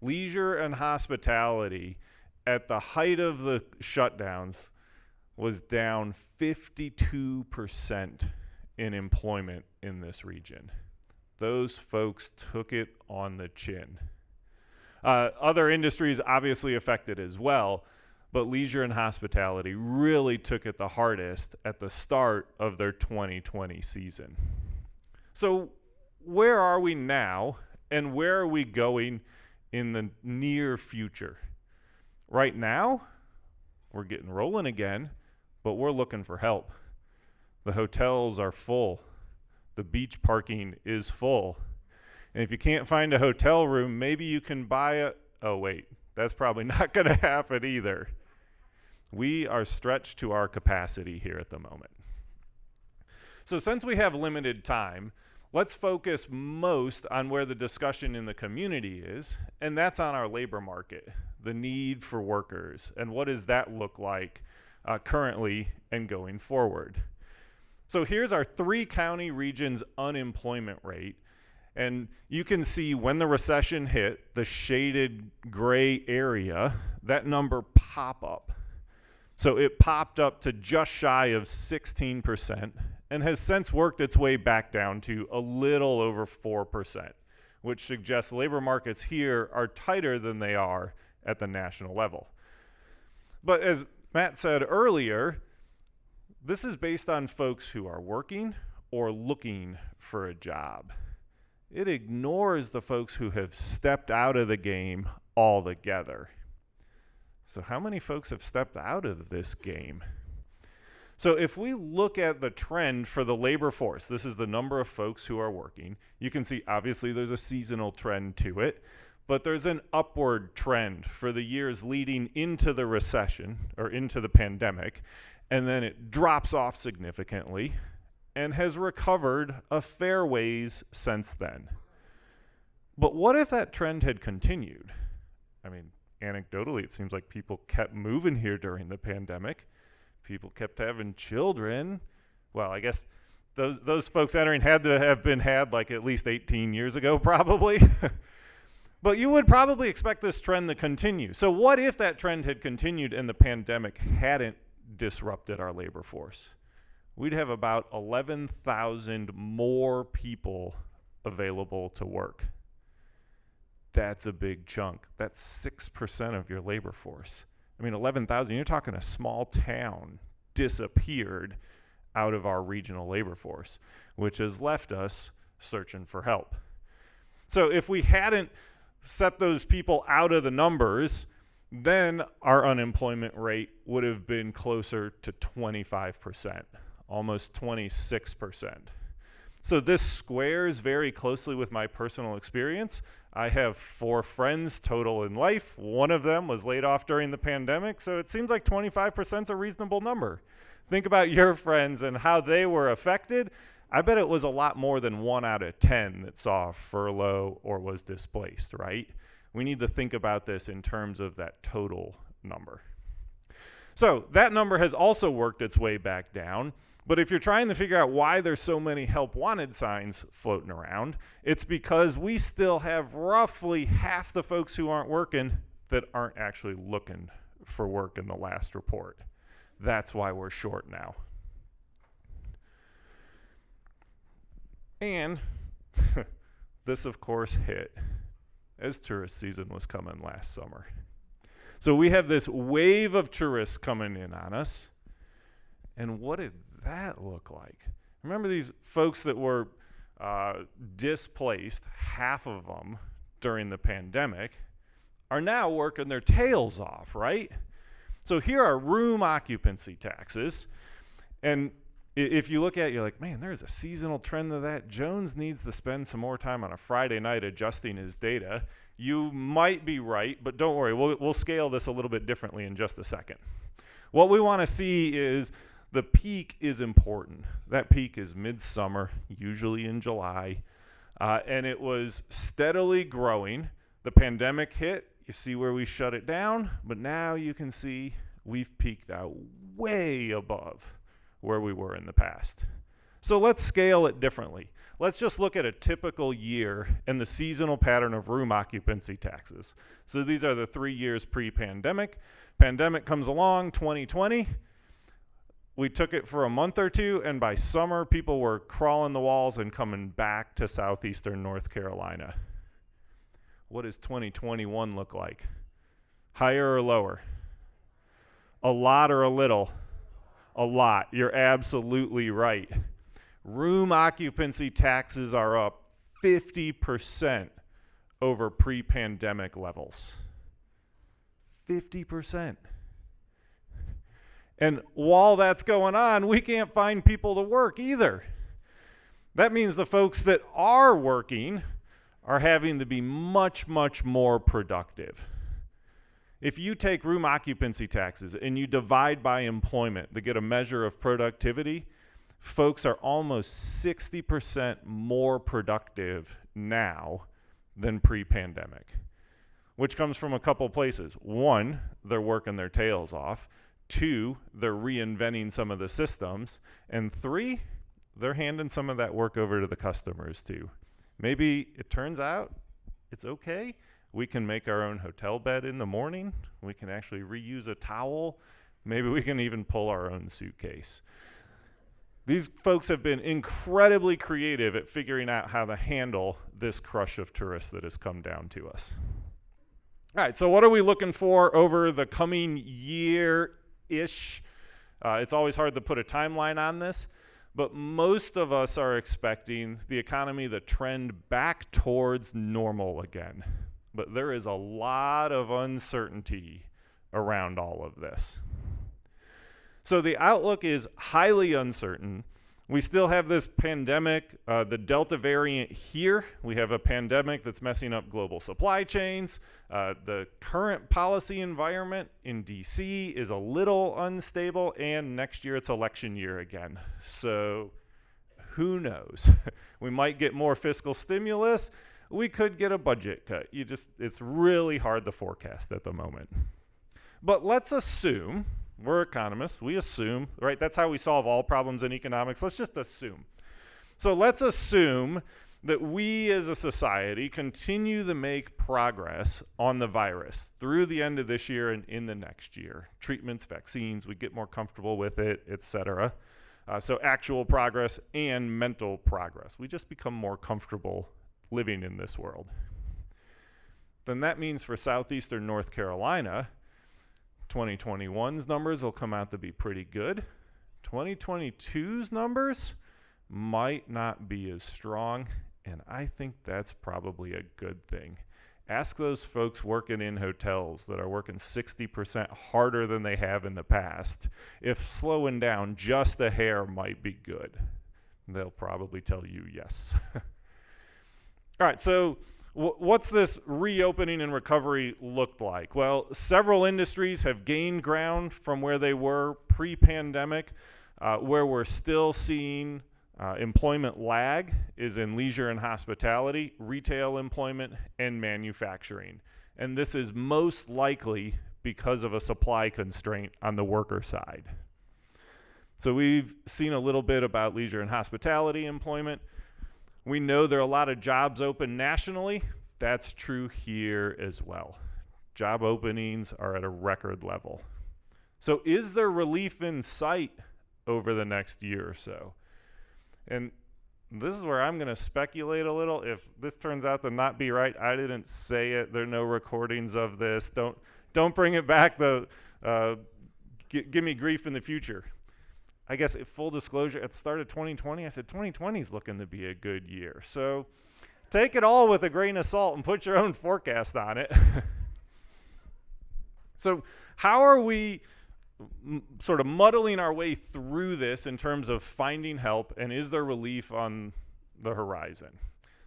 Leisure and hospitality at the height of the shutdowns was down 52% in employment in this region. Those folks took it on the chin. Other industries obviously affected as well, but leisure and hospitality really took it the hardest at the start of their 2020 season. So where are we now, and where are we going in the near future? Right now, we're getting rolling again, but we're looking for help. The hotels are full. The beach parking is full. And if you can't find a hotel room, maybe you can buy oh wait, that's probably not going to happen either. We are stretched to our capacity here at the moment. So since we have limited time, let's focus most on where the discussion in the community is, and that's on our labor market, the need for workers, and what does that look like currently and going forward. So here's our 3-county region's unemployment rate, and you can see when the recession hit, the shaded gray area, that number pop up. So it popped up to just shy of 16% and has since worked its way back down to a little over 4%, which suggests labor markets here are tighter than they are at the national level. But as Matt said earlier, this is based on folks who are working or looking for a job. It ignores the folks who have stepped out of the game altogether. So how many folks have stepped out of this game? So if we look at the trend for the labor force, this is the number of folks who are working. You can see obviously there's a seasonal trend to it, but there's an upward trend for the years leading into the recession or into the pandemic, and then it drops off significantly and has recovered a fair ways since then. But what if that trend had continued? I mean, anecdotally, it seems like people kept moving here during the pandemic. People kept having children. Well, I guess those folks entering had to have been had like at least 18 years ago, probably. But you would probably expect this trend to continue. So what if that trend had continued and the pandemic hadn't disrupted our labor force? We'd have about 11,000 more people available to work. That's a big chunk. That's 6% of your labor force. I mean, 11,000, you're talking a small town disappeared out of our regional labor force, which has left us searching for help. So if we hadn't set those people out of the numbers, then our unemployment rate would have been closer to 25%, almost 26%. So this squares very closely with my personal experience. I have 4 friends total in life. One of them was laid off during the pandemic, so it seems like 25% is a reasonable number. Think about your friends and how they were affected. I bet it was a lot more than 1 out of 10 that saw a furlough or was displaced, right? We need to think about this in terms of that total number. So that number has also worked its way back down. But if you're trying to figure out why there's so many help wanted signs floating around, it's because we still have roughly half the folks who aren't working that aren't actually looking for work in the last report. That's why we're short now. And this, of course, hit as tourist season was coming last summer. So we have this wave of tourists coming in on us. And what did that look like? Remember these folks that were displaced, half of them during the pandemic, are now working their tails off, right? So here are room occupancy taxes. And if you look at it, you're like, man, there's a seasonal trend to that. Jones needs to spend some more time on a Friday night adjusting his data. You might be right, but don't worry. We'll scale this a little bit differently in just a second. What we want to see is the peak is important. That peak is midsummer, usually in July, and it was steadily growing. The pandemic hit. You see where we shut it down, but now you can see we've peaked out way above where we were in the past. So let's scale it differently. Let's just look at a typical year and the seasonal pattern of room occupancy taxes. So these are the 3 years pre-pandemic. Pandemic comes along, 2020. We took it for a month or two, and by summer, people were crawling the walls and coming back to southeastern North Carolina. What does 2021 look like? Higher or lower? A lot or a little? A lot. You're absolutely right. Room occupancy taxes are up 50% over pre-pandemic levels. 50%. And while that's going on, we can't find people to work either. That means the folks that are working are having to be much, much more productive. If you take room occupancy taxes and you divide by employment to get a measure of productivity, folks are almost 60% more productive now than pre-pandemic, which comes from a couple places. One, they're working their tails off. Two, they're reinventing some of the systems. And three, they're handing some of that work over to the customers too. Maybe it turns out it's okay. We can make our own hotel bed in the morning. We can actually reuse a towel. Maybe we can even pull our own suitcase. These folks have been incredibly creative at figuring out how to handle this crush of tourists that has come down to us. All right, so what are we looking for over the coming year-ish? It's always hard to put a timeline on this, but most of us are expecting the economy to trend back towards normal again. But there is a lot of uncertainty around all of this. So the outlook is highly uncertain. We still have this pandemic, the Delta variant here. We have a pandemic that's messing up global supply chains. The current policy environment in DC is a little unstable, and next year it's election year again. So who knows? We might get more fiscal stimulus. We could get a budget cut. It's really hard to forecast at the moment. But let's assume, we're economists, we assume, right? That's how we solve all problems in economics. Let's just assume. So let's assume that we as a society continue to make progress on the virus through the end of this year and in the next year. Treatments, vaccines, we get more comfortable with it, etc. So actual progress and mental progress. We just become more comfortable living in this world. Then that means for southeastern North Carolina, 2021's numbers will come out to be pretty good. 2022's numbers might not be as strong, and I think that's probably a good thing. Ask those folks working in hotels that are working 60% harder than they have in the past if slowing down just a hair might be good. They'll probably tell you yes. All right, so what's this reopening and recovery look like? Well, several industries have gained ground from where they were pre-pandemic. Where we're still seeing employment lag is in leisure and hospitality, retail employment, and manufacturing. And this is most likely because of a supply constraint on the worker side. So we've seen a little bit about leisure and hospitality employment. We know there are a lot of jobs open nationally. That's true here as well. Job openings are at a record level. So is there relief in sight over the next year or so? And this is where I'm going to speculate a little. If this turns out to not be right, I didn't say it. There are no recordings of this. Don't bring it back. Give me grief in the future. I guess full disclosure, at the start of 2020, I said 2020 is looking to be a good year. So take it all with a grain of salt and put your own forecast on it. So how are we sort of muddling our way through this in terms of finding help, and is there relief on the horizon?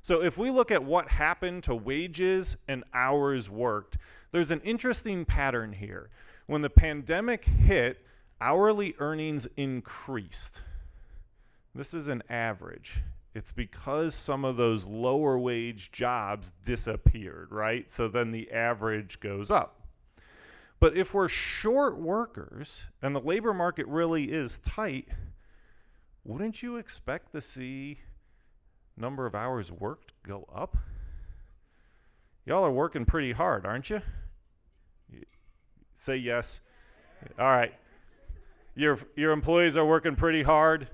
So if we look at what happened to wages and hours worked, there's an interesting pattern here. When the pandemic hit, hourly earnings increased. This is an average. It's because some of those lower wage jobs disappeared, right? So then the average goes up. But if we're short workers and the labor market really is tight, wouldn't you expect to see number of hours worked go up? Y'all are working pretty hard, aren't you? Say yes. All right. Your employees are working pretty hard?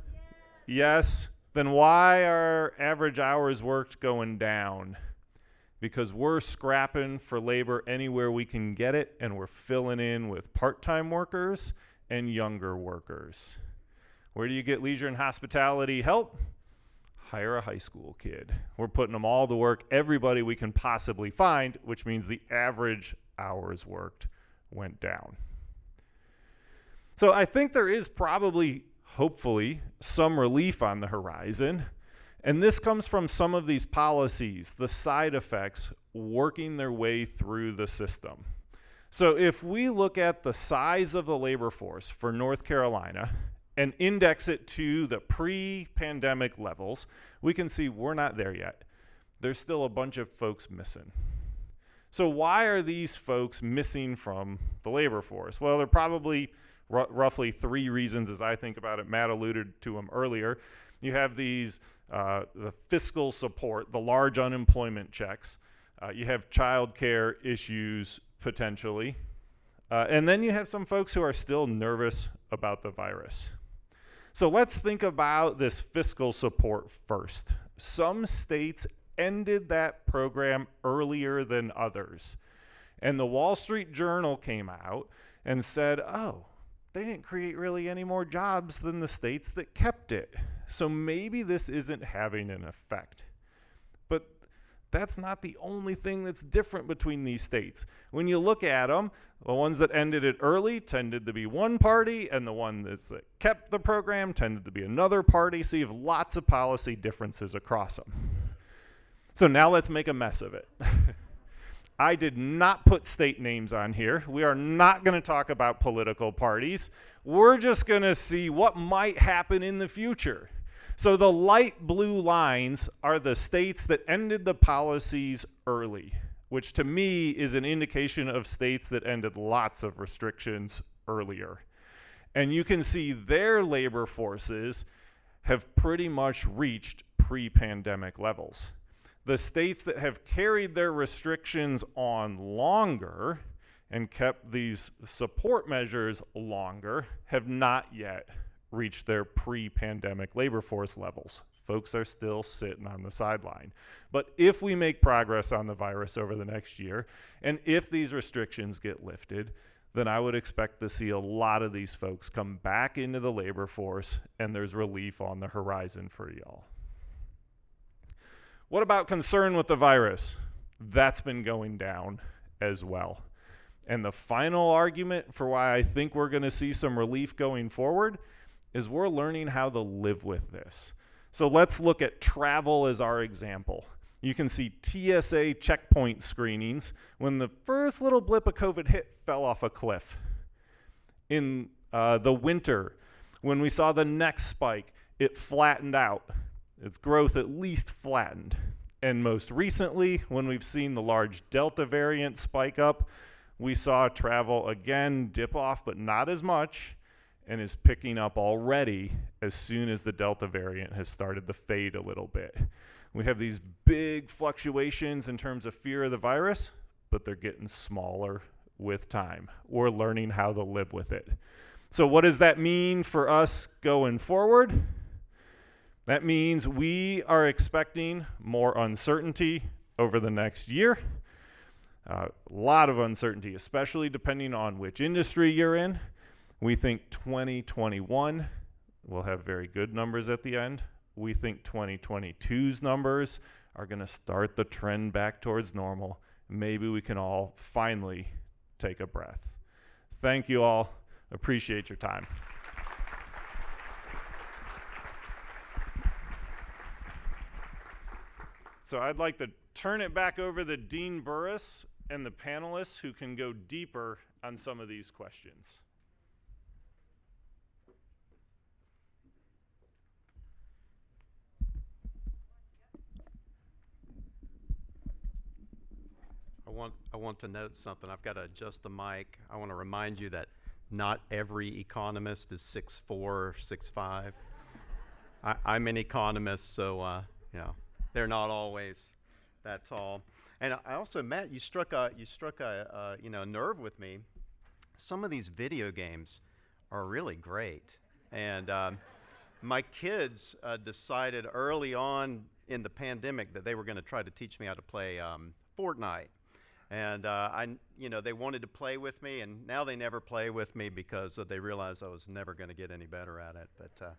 Yes. Then why are average hours worked going down? Because we're scrapping for labor anywhere we can get it, and we're filling in with part-time workers and younger workers. Where do you get leisure and hospitality help? Hire a high school kid. We're putting them all to work, everybody we can possibly find, which means the average hours worked went down. So I think there is probably, hopefully, some relief on the horizon. And this comes from some of these policies, the side effects working their way through the system. So if we look at the size of the labor force for North Carolina and index it to the pre-pandemic levels, we can see we're not there yet. There's still a bunch of folks missing. So why are these folks missing from the labor force? Well, there are probably roughly three reasons as I think about it. Matt alluded to them earlier. You have these, the fiscal support, the large unemployment checks. You have childcare issues potentially. And then you have some folks who are still nervous about the virus. So let's think about this fiscal support first. Some states ended that program earlier than others. And the Wall Street Journal came out and said, oh, they didn't create really any more jobs than the states that kept it. So maybe this isn't having an effect. But that's not the only thing that's different between these states. When you look at them, the ones that ended it early tended to be one party, and the ones that kept the program tended to be another party. So you have lots of policy differences across them. So now let's make a mess of it. I did not put state names on here. We are not going to talk about political parties. We're just going to see what might happen in the future. So the light blue lines are the states that ended the policies early, which to me is an indication of states that ended lots of restrictions earlier. And you can see their labor forces have pretty much reached pre-pandemic levels. The states that have carried their restrictions on longer and kept these support measures longer have not yet reached their pre-pandemic labor force levels. Folks are still sitting on the sideline. But if we make progress on the virus over the next year, and if these restrictions get lifted, then I would expect to see a lot of these folks come back into the labor force, and there's relief on the horizon for y'all. What about concern with the virus? That's been going down as well. And the final argument for why I think we're going to see some relief going forward is we're learning how to live with this. So let's look at travel as our example. You can see TSA checkpoint screenings when the first little blip of COVID hit fell off a cliff. In the winter, when we saw the next spike, it flattened out. Its growth at least flattened. And most recently, when we've seen the large Delta variant spike up, we saw travel again dip off, but not as much, and is picking up already as soon as the Delta variant has started to fade a little bit. We have these big fluctuations in terms of fear of the virus, but they're getting smaller with time. We're learning how to live with it. So what does that mean for us going forward? That means we are expecting more uncertainty over the next year. A lot of uncertainty, especially depending on which industry you're in. We think 2021 will have very good numbers at the end. We think 2022's numbers are going to start the trend back towards normal. Maybe we can all finally take a breath. Thank you all. Appreciate your time. So I'd like to turn it back over to Dean Burris and the panelists who can go deeper on some of these questions. I want to note something. I've got to adjust the mic. I want to remind you that not every economist is 6'4" or 6'5". I'm an economist, so they're not always that tall. And I also, Matt, you struck a nerve with me. Some of these video games are really great, and my kids decided early on in the pandemic that they were going to try to teach me how to play Fortnite. And they wanted to play with me, and now they never play with me because they realized I was never going to get any better at it. But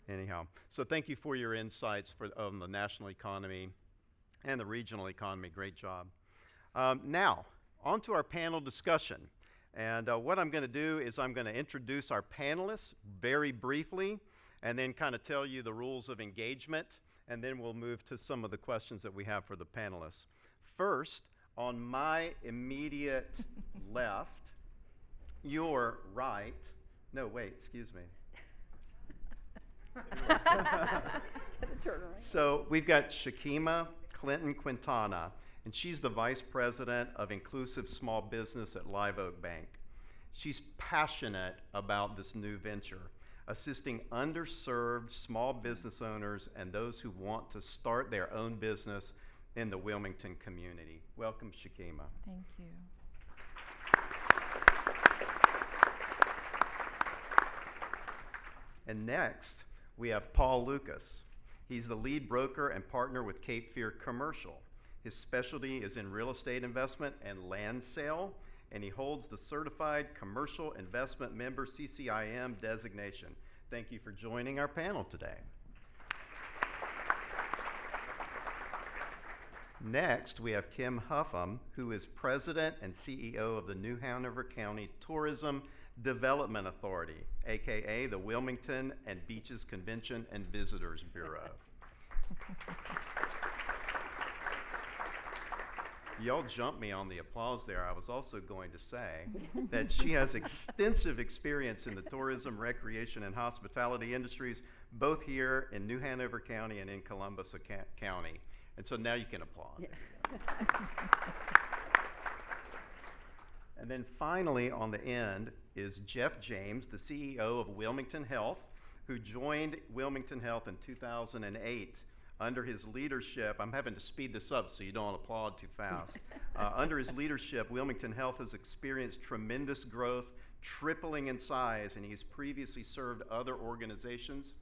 anyhow, so thank you for your insights on the national economy and the regional economy. Great job. Now, on to our panel discussion. And what I'm going to do is I'm going to introduce our panelists very briefly, and then kind of tell you the rules of engagement, and then we'll move to some of the questions that we have for the panelists. First, on my immediate left, your right, no, wait, excuse me. So we've got Shakima Clinton Quintana, and she's the Vice President of Inclusive Small Business at Live Oak Bank. She's passionate about this new venture, assisting underserved small business owners and those who want to start their own business in the Wilmington community. Welcome, Shakima. Thank you. And next, we have Paul Lucas. He's the lead broker and partner with Cape Fear Commercial. His specialty is in real estate investment and land sale, and he holds the Certified Commercial Investment Member CCIM designation. Thank you for joining our panel today. Next, we have Kim Huffam, who is President and CEO of the New Hanover County Tourism Development Authority, aka the Wilmington and Beaches Convention and Visitors Bureau. Y'all jumped me on the applause there. I was also going to say that she has extensive experience in the tourism, recreation, and hospitality industries, both here in New Hanover County and in Columbus County. And so now you can applaud. Yeah. And then finally on the end is Jeff James, the CEO of Wilmington Health, who joined Wilmington Health in 2008. Under his leadership, I'm having to speed this up so you don't applaud too fast. Under his leadership, Wilmington Health has experienced tremendous growth, tripling in size, and he's previously served other organizations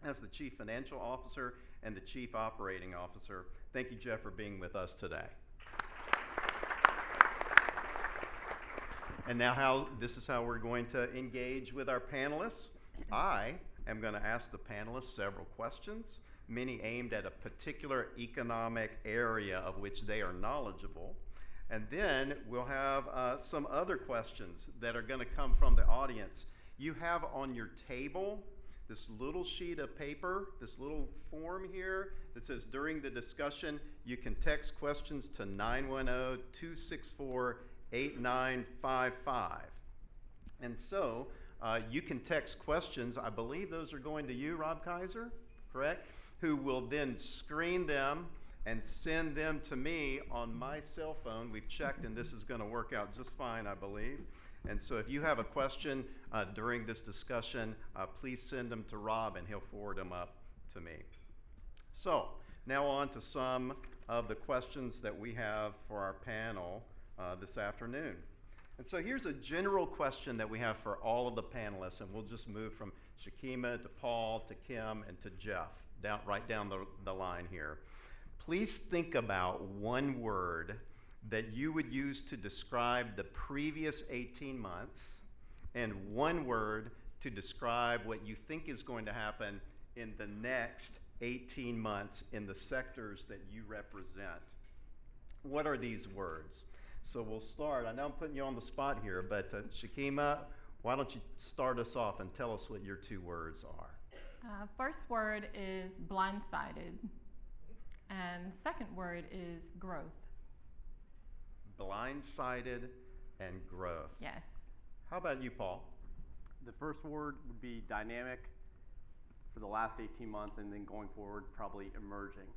as the Chief Financial Officer and the Chief Operating Officer. Thank you, Jeff, for being with us today. And now this is how we're going to engage with our panelists. I am going to ask the panelists several questions, many aimed at a particular economic area of which they are knowledgeable. And then we'll have some other questions that are going to come from the audience. You have on your table this little sheet of paper, this little form here that says during the discussion, you can text questions to 910-264-8955. And so you can text questions. I believe those are going to you, Rob Kaiser, correct? Who will then screen them and send them to me on my cell phone. We've checked, and this is going to work out just fine, I believe. And so if you have a question during this discussion, please send them to Rob, and he'll forward them up to me. So now on to some of the questions that we have for our panel this afternoon. And so here's a general question that we have for all of the panelists, and we'll just move from Shakima to Paul to Kim and to Jeff, right down the line here. Please think about one word that you would use to describe the previous 18 months and one word to describe what you think is going to happen in the next 18 months in the sectors that you represent. What are these words? So we'll start. I know I'm putting you on the spot here, but Shakima, why don't you start us off and tell us what your two words are? First word is blindsided, and second word is growth. Blindsided and growth. Yes. How about you, Paul? The first word would be dynamic for the last 18 months, and then going forward, probably emerging.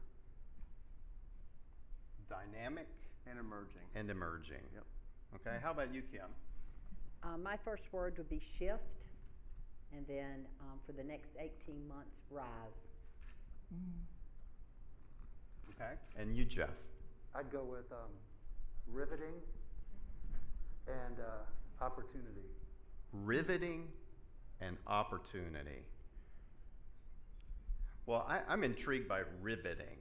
Dynamic And emerging. And emerging. Yep. Okay, how about you, Kim? My first word would be shift, and then for the next 18 months, rise. Okay, and you, Jeff? I'd go with riveting and opportunity. Riveting and opportunity. Well, I'm intrigued by riveting.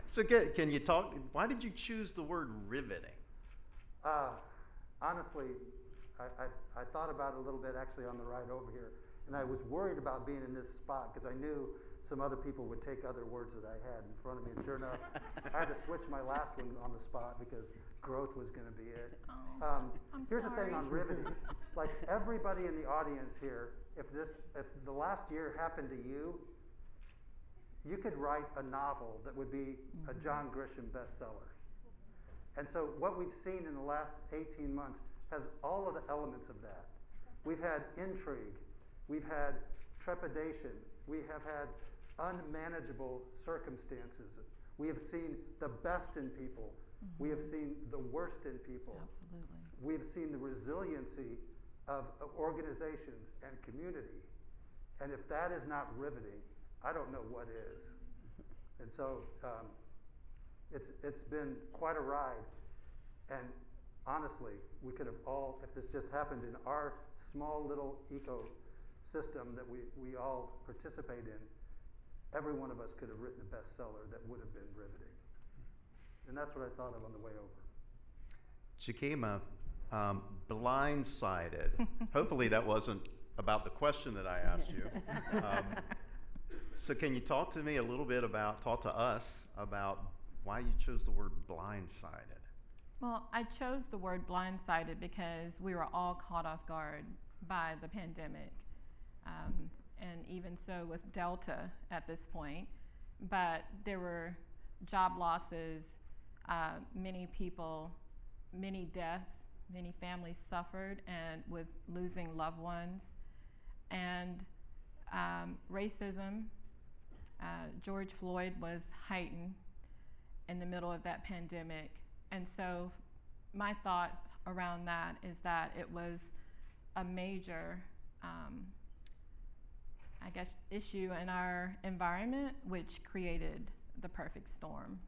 So can you talk, why did you choose the word riveting? Honestly, I thought about it a little bit actually on the ride over here, and I was worried about being in this spot because I knew some other people would take other words that I had in front of me, and sure enough, I had to switch my last one on the spot because growth was going to be it. Here's the thing on riveting. Like everybody in the audience here, if the last year happened to you, you could write a novel that would be a John Grisham bestseller. And so what we've seen in the last 18 months has all of the elements of that. We've had intrigue, we've had trepidation, we have had unmanageable circumstances. We have seen the best in people. We have seen the worst in people. Absolutely. We have seen the resiliency of organizations and community. And if that is not riveting, I don't know what is. And so it's been quite a ride. And honestly, we could have all, if this just happened in our small little ecosystem that we all participate in, every one of us could have written a bestseller that would have been riveting. And that's what I thought of on the way over. Shakima, blindsided. Hopefully that wasn't about the question that I asked you. So can you talk to me a little bit talk to us about why you chose the word blindsided? Well, I chose the word blindsided because we were all caught off guard by the pandemic, and even so with Delta at this point. But there were job losses, many people, many deaths, many families suffered, and with losing loved ones, and racism. George Floyd was heightened in the middle of that pandemic. And so my thoughts around that is that it was a major, issue in our environment, which created the perfect storm,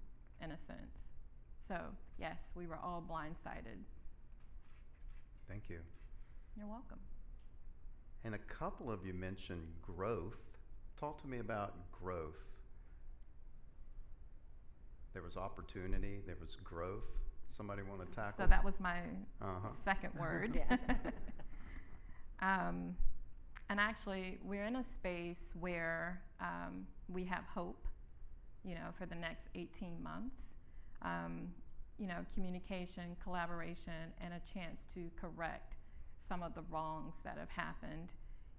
in a sense. So, yes, we were all blindsided. Thank you. You're welcome. And a couple of you mentioned growth. Talk to me about growth. There was opportunity, there was growth. Somebody want to tackle? So that was my second word. And actually, we're in a space where we have hope, for the next 18 months. Communication, collaboration, and a chance to correct some of the wrongs that have happened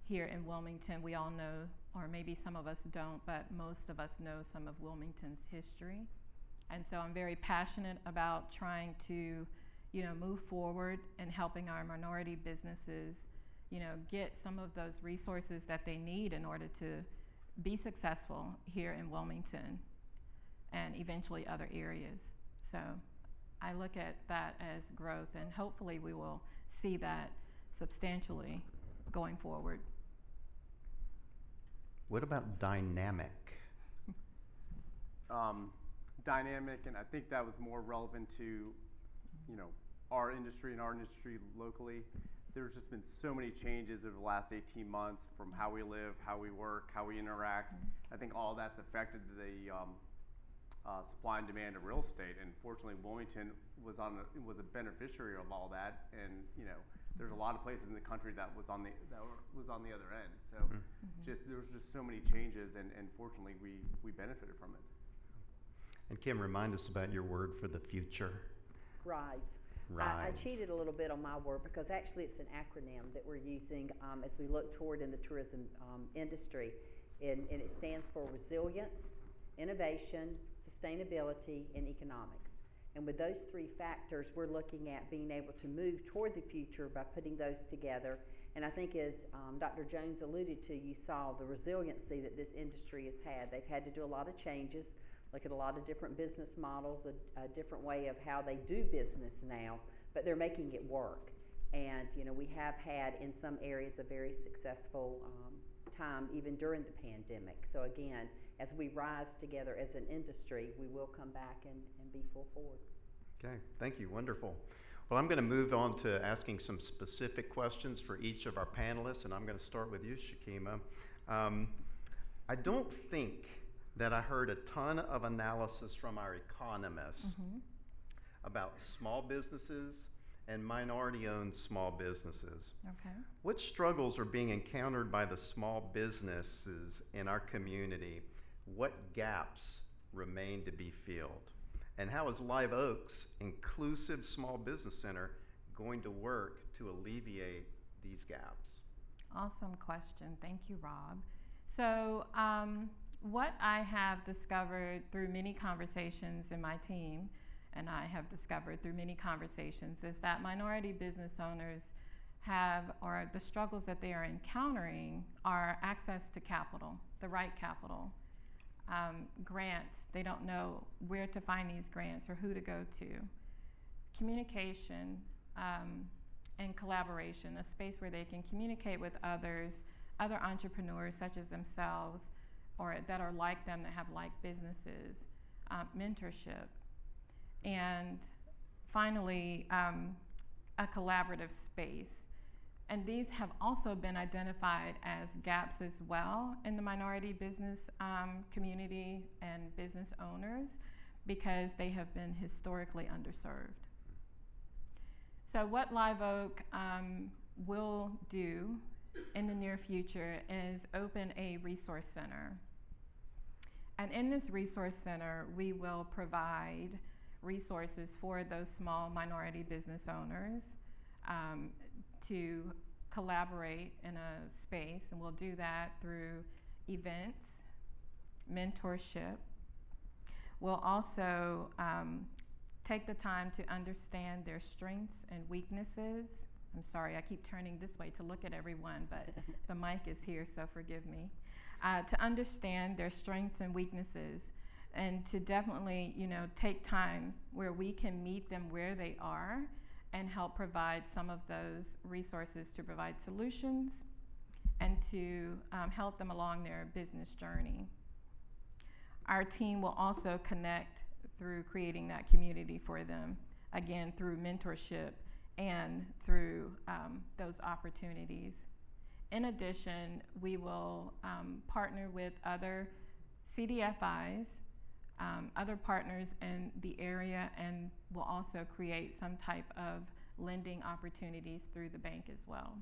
here in Wilmington. We all know, or maybe some of us don't, but most of us know some of Wilmington's history. And so I'm very passionate about trying to, move forward and helping our minority businesses, get some of those resources that they need in order to be successful here in Wilmington and eventually other areas. So I look at that as growth, and hopefully we will see that substantially going forward. What about dynamic? Dynamic, and I think that was more relevant to, our industry and our industry locally. There's just been so many changes over the last 18 months from how we live, how we work, how we interact. I think all that's affected the supply and demand of real estate, and fortunately Wilmington was a beneficiary of all that, and there's a lot of places in the country that was on the other end. So there was just so many changes, and fortunately we benefited from it. And Kim, remind us about your word for the future. Rise. I cheated a little bit on my word because actually it's an acronym that we're using as we look toward in the tourism industry, and it stands for resilience, innovation, sustainability, and economics. And with those three factors, we're looking at being able to move toward the future by putting those together. And I think as Dr. Jones alluded to, you saw the resiliency that this industry has had. They've had to do a lot of changes, look at a lot of different business models, a different way of how they do business now, but they're making it work. And we have had in some areas a very successful time even during the pandemic. So again, as we rise together as an industry, we will come back and be full forward. Okay, thank you, wonderful. Well, I'm going to move on to asking some specific questions for each of our panelists, and I'm going to start with you, Shakima. I don't think that I heard a ton of analysis from our economists about small businesses and minority-owned small businesses. Okay. What struggles are being encountered by the small businesses in our community? What gaps remain to be filled? And how is Live Oak's Inclusive Small Business Center going to work to alleviate these gaps? Awesome question. Thank you, Rob. So what I have discovered through many conversations in my team, and I have discovered through many conversations, is that minority business owners have, or the struggles that they are encountering are access to capital, the right capital. Grants, they don't know where to find these grants or who to go to. Communication and collaboration, a space where they can communicate with others, other entrepreneurs such as themselves, or that are like them, that have like businesses, mentorship. And finally, a collaborative space. And these have also been identified as gaps as well in the minority business community and business owners, because they have been historically underserved. So what Live Oak will do in the near future is open a resource center. And in this resource center, we will provide resources for those small minority business owners to collaborate in a space, and we'll do that through events, mentorship. We'll also take the time to understand their strengths and weaknesses. I'm sorry, I keep turning this way to look at everyone, but the mic is here, so forgive me. To understand their strengths and weaknesses, and to definitely, take time where we can meet them where they are and help provide some of those resources to provide solutions and to help them along their business journey. Our team will also connect through creating that community for them, again, through mentorship and through those opportunities. In addition, we will partner with other CDFIs, other partners in the area, and will also create some type of lending opportunities through the bank as well.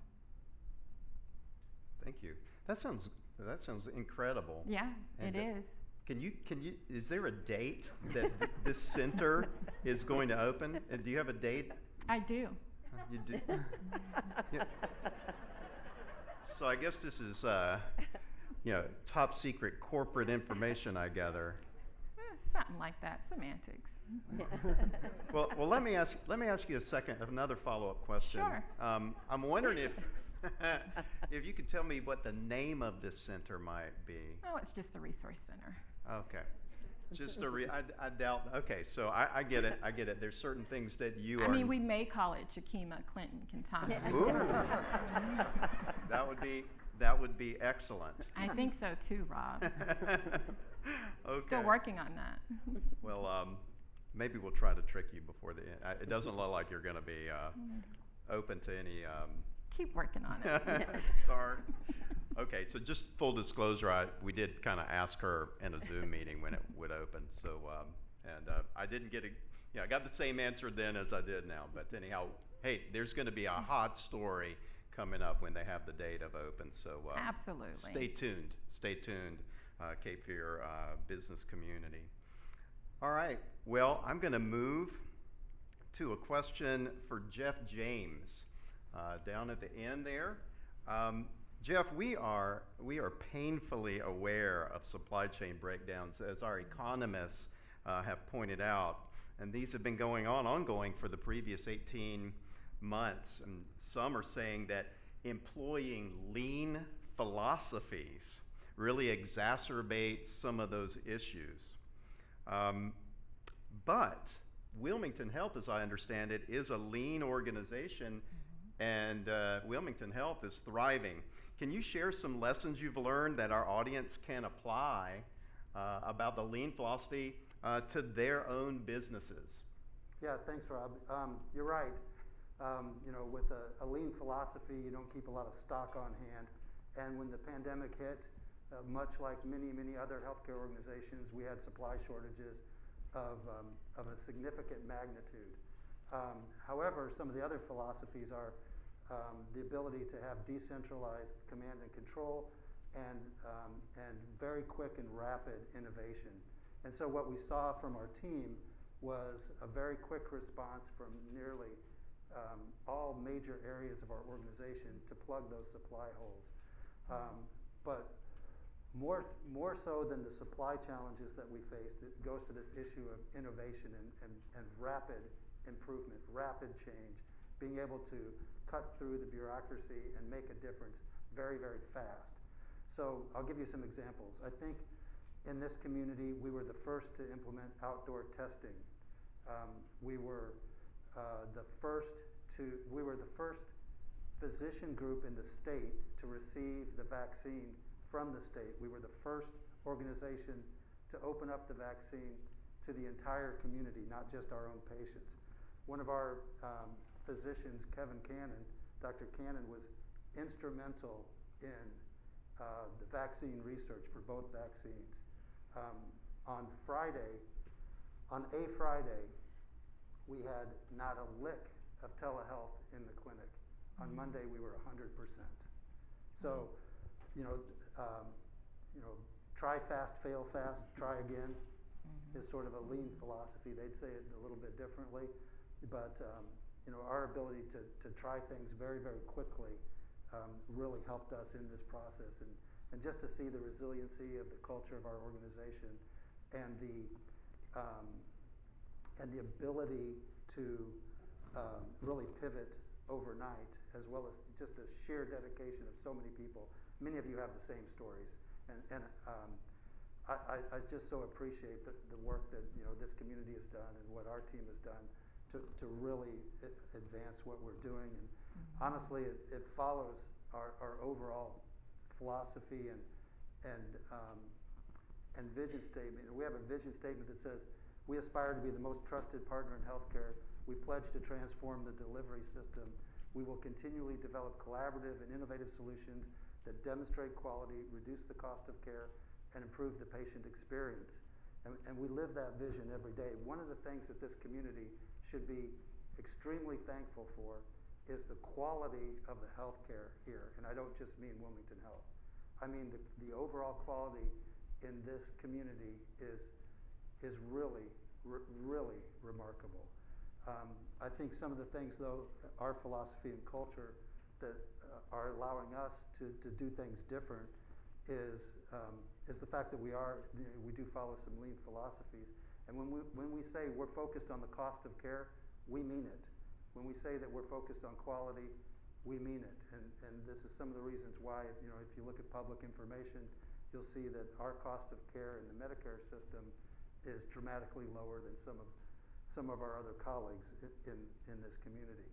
Thank you. That sounds incredible. Yeah, and it is. Is there a date that this center is going to open? And do you have a date? I do. You do? Yeah. So I guess this is, top secret corporate information, I gather. Something like that, semantics. Well, let me ask you another follow-up question. Sure. I'm wondering if you could tell me what the name of this center might be. Oh, it's just a resource center. Okay. Just I doubt. Okay, so I get it. I get it. There's certain things that you are. I mean, we may call it Shakima Clinton Quintana. Ooh. That would be excellent. I think so too, Rob. Okay. Still working on that. Well, maybe we'll try to trick you before the end. It doesn't look like you're going to be open to any. Keep working on it. Darn. Okay, so just full disclosure, we did kind of ask her in a Zoom meeting when it would open. So, I didn't get I got the same answer then as I did now. But anyhow, hey, there's going to be a hot story coming up when they have the date of open. So absolutely. Stay tuned. Stay tuned, Cape Fear business community. All right. Well, I'm going to move to a question for Jeff James down at the end there. Jeff, we are painfully aware of supply chain breakdowns, as our economists have pointed out, and these have been ongoing for the previous 18 months. And some are saying that employing lean philosophies really exacerbates some of those issues. But Wilmington Health, as I understand it, is a lean organization, and Wilmington Health is thriving. Can you share some lessons you've learned that our audience can apply about the lean philosophy to their own businesses? Yeah, thanks, Rob. You're right. With a lean philosophy, you don't keep a lot of stock on hand. And when the pandemic hit, much like many, many other healthcare organizations, we had supply shortages of a significant magnitude. However, some of the other philosophies are the ability to have decentralized command and control and very quick and rapid innovation. And so what we saw from our team was a very quick response from nearly all major areas of our organization to plug those supply holes. But more so than the supply challenges that we faced, it goes to this issue of innovation and rapid improvement, rapid change, being able to cut through the bureaucracy and make a difference very, very fast. So I'll give you some examples. I think in this community, we were the first to implement outdoor testing. We were the first physician group in the state to receive the vaccine from the state. We were the first organization to open up the vaccine to the entire community, not just our own patients. One of our physicians, Dr. Cannon, was instrumental in the vaccine research for both vaccines. On a Friday, we had not a lick of telehealth in the clinic. On Monday, we were 100%. So, try fast, fail fast, try again is sort of a lean philosophy. They'd say it a little bit differently, but our ability to try things very, very quickly really helped us in this process, and just to see the resiliency of the culture of our organization and the ability to really pivot overnight, as well as just the sheer dedication of so many people. Many of you have the same stories, and I just so appreciate the work that this community has done and what our team has done to really advance what we're doing. And honestly, it follows our overall philosophy and vision statement. We have a vision statement that says, "We aspire to be the most trusted partner in healthcare. We pledge to transform the delivery system. We will continually develop collaborative and innovative solutions that demonstrate quality, reduce the cost of care, and improve the patient experience." And we live that vision every day. One of the things that this community should be extremely thankful for is the quality of the healthcare here. And I don't just mean Wilmington Health. I mean the overall quality in this community is really, really remarkable. I think some of the things, though, our philosophy and culture that are allowing us to do things different is the fact that we do follow some lean philosophies. And when we say we're focused on the cost of care, we mean it. When we say that we're focused on quality, we mean it. And this is some of the reasons why, if you look at public information, you'll see that our cost of care in the Medicare system is dramatically lower than some of our other colleagues in this community.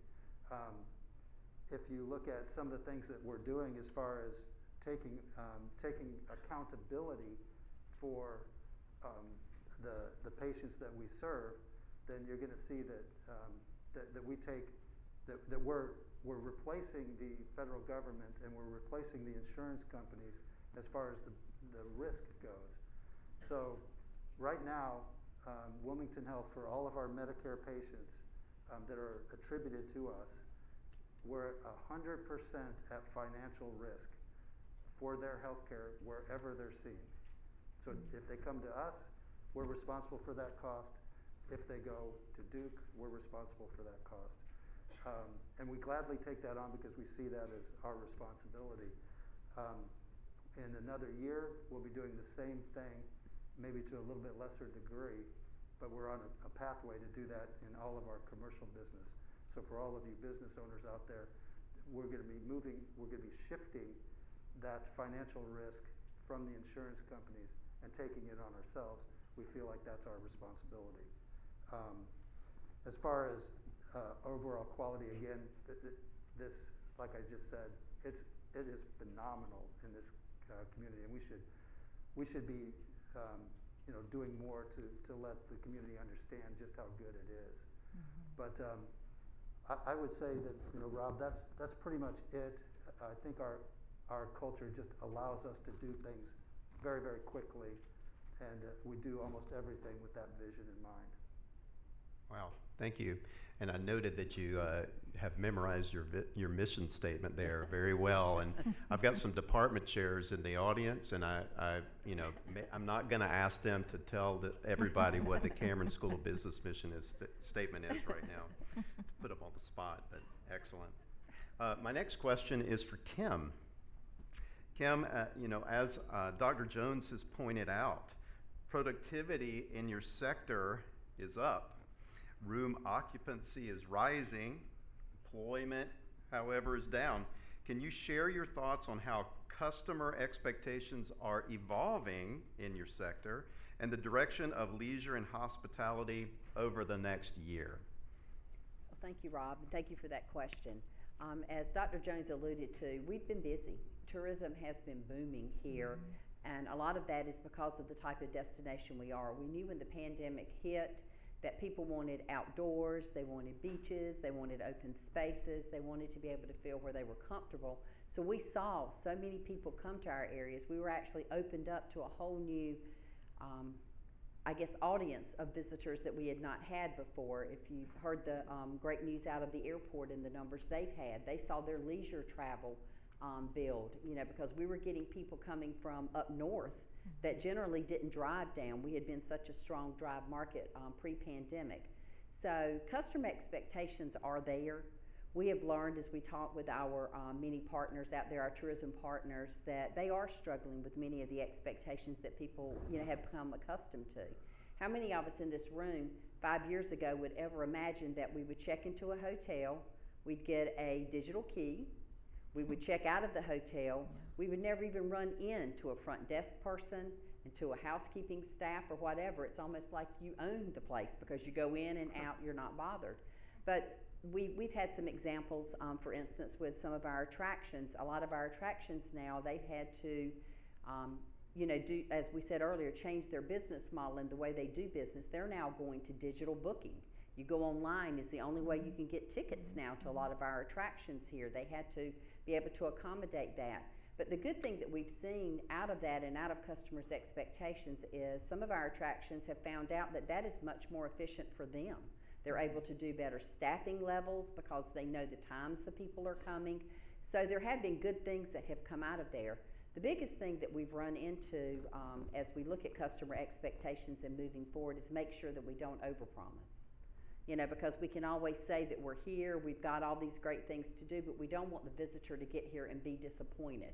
If you look at some of the things that we're doing as far as taking accountability for the patients that we serve, then you're going to see that we're replacing the federal government and we're replacing the insurance companies as far as the risk goes. So right now, Wilmington Health, for all of our Medicare patients that are attributed to us, we're 100% at financial risk for their health care wherever they're seen. So if they come to us, we're responsible for that cost. If they go to Duke, we're responsible for that cost. And we gladly take that on because we see that as our responsibility. In another year, we'll be doing the same thing, maybe to a little bit lesser degree, but we're on a pathway to do that in all of our commercial business. So for all of you business owners out there, we're going to be shifting that financial risk from the insurance companies and taking it on ourselves, we feel like that's our responsibility. As far as overall quality, again, this, like I just said, it is phenomenal in this community, and we should be doing more to let the community understand just how good it is. But I would say that, Rob, that's pretty much it. I think our culture just allows us to do things very, very quickly, and we do almost everything with that vision in mind. Wow, thank you. And I noted that you have memorized your mission statement there very well. And I've got some department chairs in the audience, and I'm not going to ask them to tell everybody what the Cameron School of Business mission statement is right now, to put them on the spot. But excellent. My next question is for Kim. Kim, as Dr. Jones has pointed out, productivity in your sector is up. Room occupancy is rising. Employment, however, is down. Can you share your thoughts on how customer expectations are evolving in your sector and the direction of leisure and hospitality over the next year? Well, thank you, Rob, and thank you for that question. As Dr. Jones alluded to, we've been busy. Tourism has been booming here, and a lot of that is because of the type of destination we are. We knew when the pandemic hit that people wanted outdoors, they wanted beaches, they wanted open spaces, they wanted to be able to feel where they were comfortable. So we saw so many people come to our areas. We were actually opened up to a whole new, audience of visitors that we had not had before. If you've heard the great news out of the airport and the numbers they've had, they saw their leisure travel build, because we were getting people coming from up north that generally didn't drive down. We had been such a strong drive market pre-pandemic. So customer expectations are there. We have learned as we talk with our many partners out there, our tourism partners, that they are struggling with many of the expectations that people have become accustomed to. How many of us in this room 5 years ago would ever imagine that we would check into a hotel, we'd get a digital key, we would check out of the hotel, we would never even run into a front desk person, into a housekeeping staff or whatever. It's almost like you own the place because you go in and out, you're not bothered. But we've had some examples, for instance, with some of our attractions. A lot of our attractions now, they've had to, do, as we said earlier, change their business model and the way they do business. They're now going to digital booking. You go online is the only way you can get tickets now to a lot of our attractions here. They had to be able to accommodate that. But the good thing that we've seen out of that and out of customers' expectations is some of our attractions have found out that that is much more efficient for them. They're able to do better staffing levels because they know the times the people are coming. So there have been good things that have come out of there. The biggest thing that we've run into as we look at customer expectations and moving forward is make sure that we don't overpromise. Because we can always say that we're here, we've got all these great things to do, but we don't want the visitor to get here and be disappointed.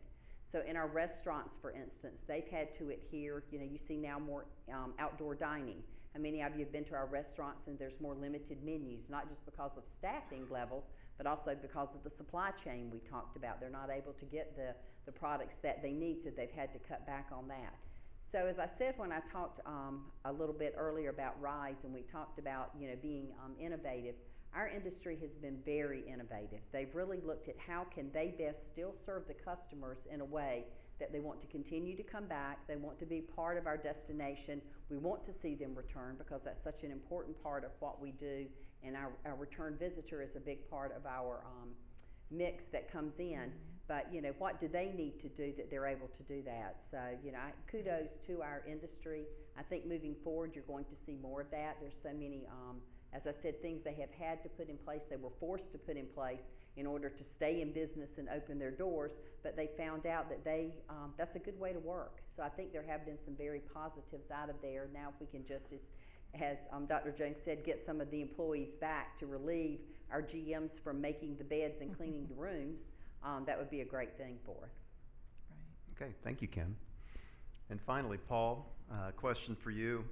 So in our restaurants, for instance, they've had to adhere, you see now more outdoor dining. How many of you have been to our restaurants and there's more limited menus, not just because of staffing levels, but also because of the supply chain we talked about. They're not able to get the products that they need, so they've had to cut back on that. So as I said when I talked a little bit earlier about RISE and we talked about being innovative, our industry has been very innovative. They've really looked at how can they best still serve the customers in a way that they want to continue to come back, they want to be part of our destination, we want to see them return because that's such an important part of what we do, and our return visitor is a big part of our mix that comes in. But what do they need to do that they're able to do that? So kudos to our industry. I think moving forward you're going to see more of that. There's so many, as I said, things they have had to put in place, they were forced to put in place in order to stay in business and open their doors, but they found out that that's a good way to work. So I think there have been some very positives out of there. Now if we can just, as Dr. Jones said, get some of the employees back to relieve our GMs from making the beds and cleaning the rooms, that would be a great thing for us. Right. Okay, thank you, Kim. And finally, Paul, question for you.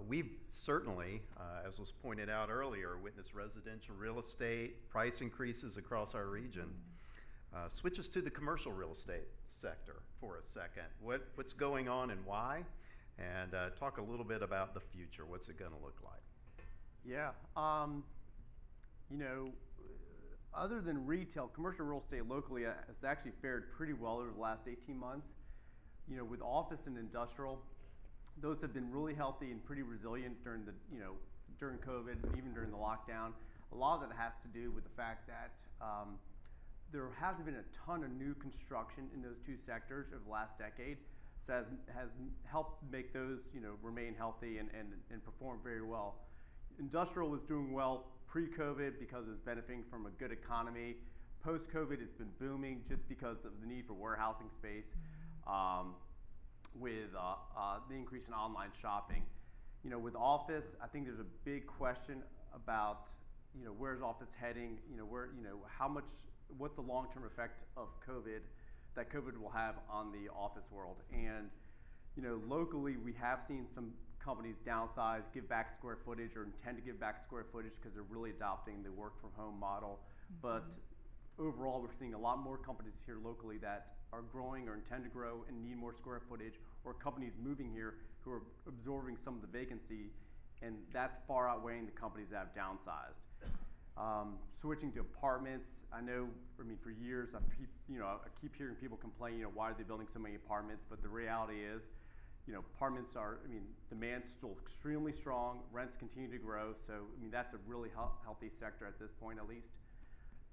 We've certainly, as was pointed out earlier, witnessed residential real estate price increases across our region. Switch us to the commercial real estate sector for a second. What's going on and why? and talk a little bit about the future. What's it going to look like? Yeah. You know, other than retail, commercial real estate locally has actually fared pretty well over the last 18 months. You know, with office and industrial, those have been really healthy and pretty resilient during the, during COVID and even during the lockdown. A lot of that has to do with the fact that there hasn't been a ton of new construction in those two sectors over the last decade. So has helped make those, remain healthy and perform very well. Industrial was doing well pre-COVID because it was benefiting from a good economy. Post-COVID, it's been booming just because of the need for warehousing space with the increase in online shopping. You know, with office, I think there's a big question about, where's office heading? What's the long-term effect of COVID that COVID will have on the office world? And, locally, we have seen some companies downsize, give back square footage, or intend to give back square footage because they're really adopting the work from home model. But overall, we're seeing a lot more companies here locally that are growing or intend to grow and need more square footage, or companies moving here who are absorbing some of the vacancy, and that's far outweighing the companies that have downsized. Switching to apartments, for years I keep hearing people complain, why are they building so many apartments? But the reality is, apartments demand's still extremely strong, rents continue to grow, so that's a really healthy sector at this point at least.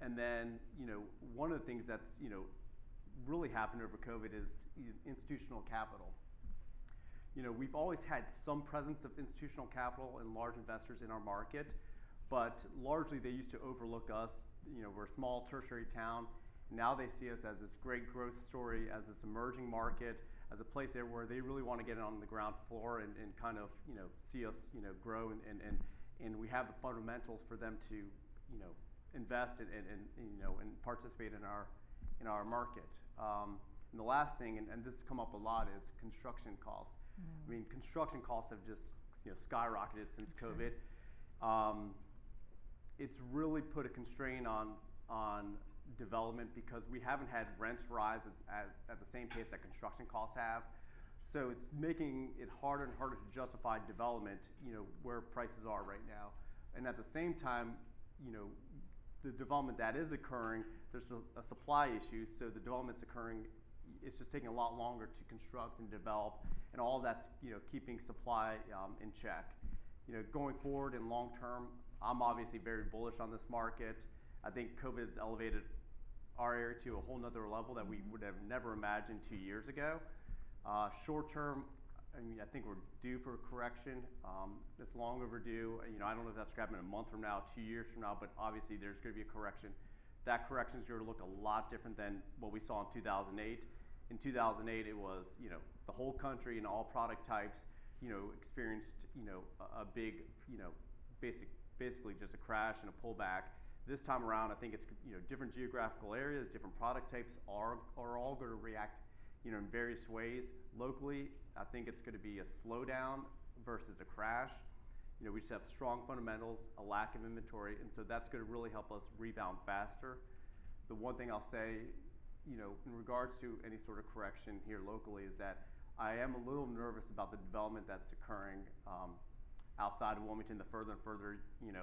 And then, one of the things that's, really happened over COVID is institutional capital. We've always had some presence of institutional capital and large investors in our market, but largely they used to overlook us. We're a small tertiary town. Now they see us as this great growth story, as this emerging market, as a place there where they really want to get it on the ground floor and kind of, see us, grow and we have the fundamentals for them to, invest and participate in our market. And the last thing, and this has come up a lot, is construction costs. Construction costs have just skyrocketed since COVID. It's really put a constraint on development because we haven't had rents rise at the same pace that construction costs have. So it's making it harder and harder to justify development, where prices are right now. And at the same time, the development that is occurring, there's a supply issue, so the development's occurring, it's just taking a lot longer to construct and develop, and all of that's, keeping supply in check. Going forward in long term, I'm obviously very bullish on this market. I think COVID has elevated our area to a whole nother level that we would have never imagined 2 years ago. Short term, I think we're due for a correction. It's long overdue. I don't know if that's going to happen a month from now, 2 years from now, but obviously there's going to be a correction. That correction is going to look a lot different than what we saw in 2008. In 2008, it was, the whole country and all product types, experienced, a big, basically just a crash and a pullback. This time around, I think it's, different geographical areas, different product types are all going to react, in various ways. Locally, I think it's going to be a slowdown versus a crash. We just have strong fundamentals, a lack of inventory, and so that's going to really help us rebound faster. The one thing I'll say, in regards to any sort of correction here locally is that I am a little nervous about the development that's occurring outside of Wilmington. The further and further, you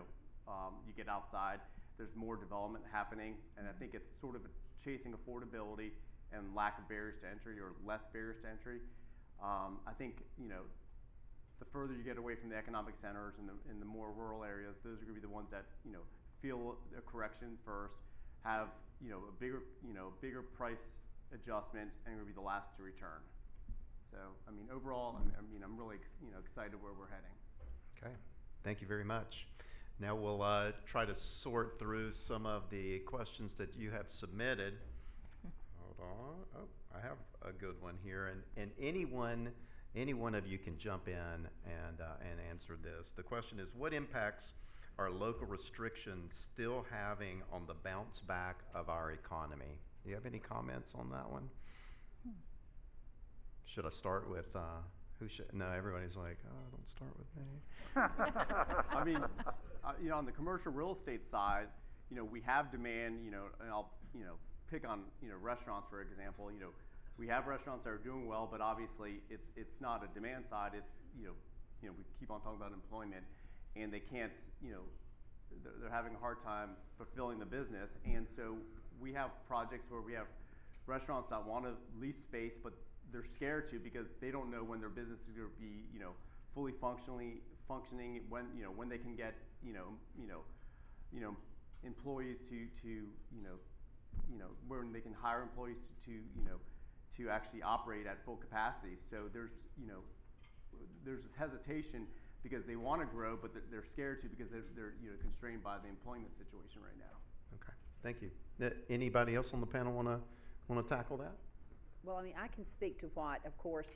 get outside, there's more development happening, and I think it's sort of chasing affordability and lack of barriers to entry or less barriers to entry. I think, the further you get away from the economic centers and in the more rural areas, those are going to be the ones that, feel a correction first, have, a bigger price adjustment, and are going to be the last to return. So, overall, I'm really, excited where we're heading. Okay, thank you very much. Now we'll try to sort through some of the questions that you have submitted. Hold on. Oh, I have a good one here, and any one of you can jump in and answer this. The question is, what impacts are local restrictions still having on the bounce back of our economy? Do you have any comments on that one? Should I start with who should? No, everybody's like, oh, don't start with me. On the commercial real estate side, we have demand, and I'll, pick on, restaurants for example. we have restaurants that are doing well, but obviously it's not a demand side. It's we keep on talking about employment, and they can't they're having a hard time fulfilling the business, and so we have projects where we have restaurants that want to lease space, but they're scared to because they don't know when their business is going to be fully functioning, when they can get employees to when they can hire employees to actually operate at full capacity. So there's this hesitation because they want to grow, but they're scared to because they're constrained by the employment situation right now. Okay, thank you. Anybody else on the panel want to tackle that? Well, I mean, I can speak to what, of course,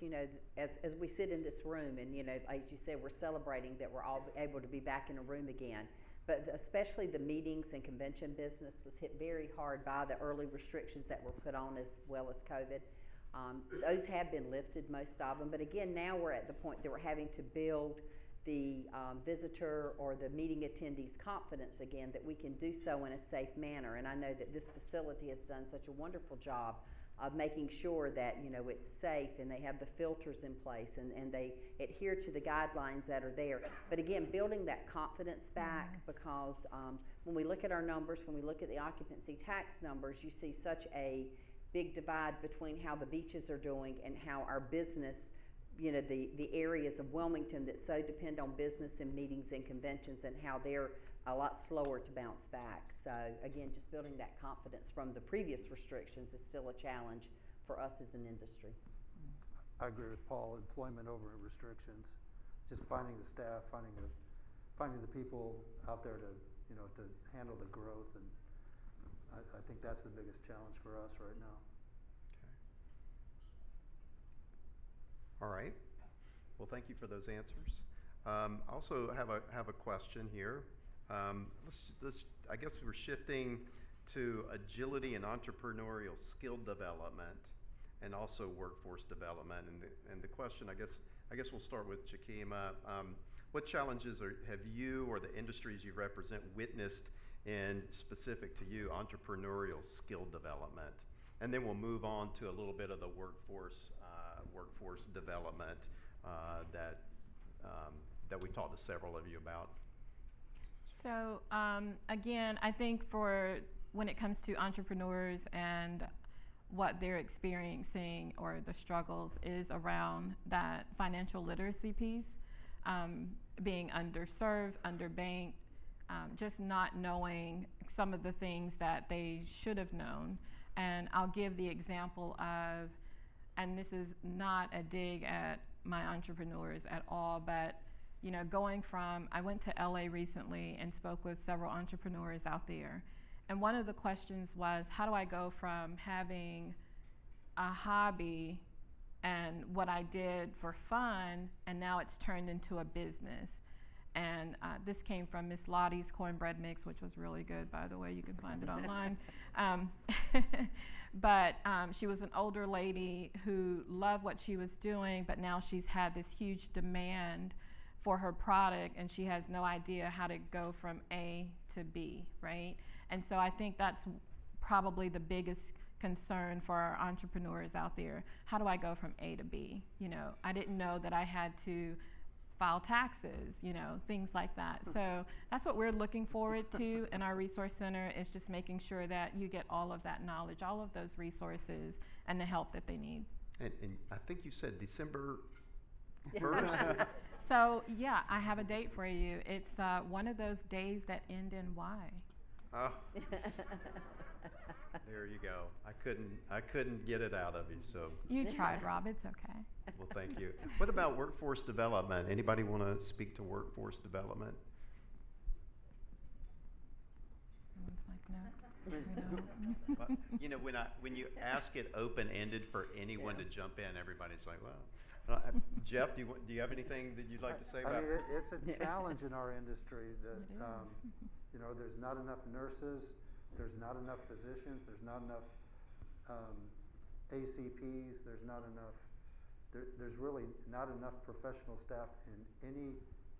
as we sit in this room and, as you said, we're celebrating that we're all able to be back in a room again. But especially the meetings and convention business was hit very hard by the early restrictions that were put on as well as COVID. Those have been lifted, most of them. But again, now we're at the point that we're having to build the visitor or the meeting attendees' confidence again that we can do so in a safe manner. And I know that this facility has done such a wonderful job of making sure that it's safe and they have the filters in place and they adhere to the guidelines that are there. But again, building that confidence back, because when we look at our numbers, when we look at the occupancy tax numbers, you see such a big divide between how the beaches are doing and how our business, the areas of Wilmington that so depend on business and meetings and conventions, and how they're a lot slower to bounce back. So again, just building that confidence from the previous restrictions is still a challenge for us as an industry. I agree with Paul. Employment over restrictions, just finding the staff, finding the people out there to to handle the growth, and I think that's the biggest challenge for us right now. Okay. All right. Well, thank you for those answers. I also have a question here. Let's I guess we're shifting to agility and entrepreneurial skill development, and also workforce development. And the question, I guess we'll start with Chakima. What challenges have you or the industries you represent witnessed in specific to you entrepreneurial skill development? And then we'll move on to a little bit of the workforce development that we talked to several of you about. So again, I think for when it comes to entrepreneurs and what they're experiencing or the struggles is around that financial literacy piece, being underserved, underbanked, just not knowing some of the things that they should have known. And I'll give the example of, and this is not a dig at my entrepreneurs at all, but going from, I went to LA recently and spoke with several entrepreneurs out there. And one of the questions was, how do I go from having a hobby and what I did for fun, and now it's turned into a business? And this came from Miss Lottie's cornbread mix, which was really good, by the way. You can find it online. But she was an older lady who loved what she was doing, but now she's had this huge demand for her product, and she has no idea how to go from A to B, right? And so I think that's probably the biggest concern for our entrepreneurs out there. How do I go from A to B? I didn't know that I had to file taxes, things like that. So that's what we're looking forward to in our resource center, is just making sure that you get all of that knowledge, all of those resources, and the help that they need. And I think you said December 1st? So yeah, I have a date for you. It's one of those days that end in Y. Oh. There you go. I couldn't get it out of you, so. You tried, Rob. It's okay. Well, thank you. What about workforce development? Anybody want to speak to workforce development? Everyone's like, no. Well, when you ask it open-ended for anyone to jump in, everybody's like, well. Jeff, do you have anything that you'd like to say about it? It's a challenge in our industry that there's not enough nurses, there's not enough physicians, there's not enough ACPs, there's really not enough professional staff in any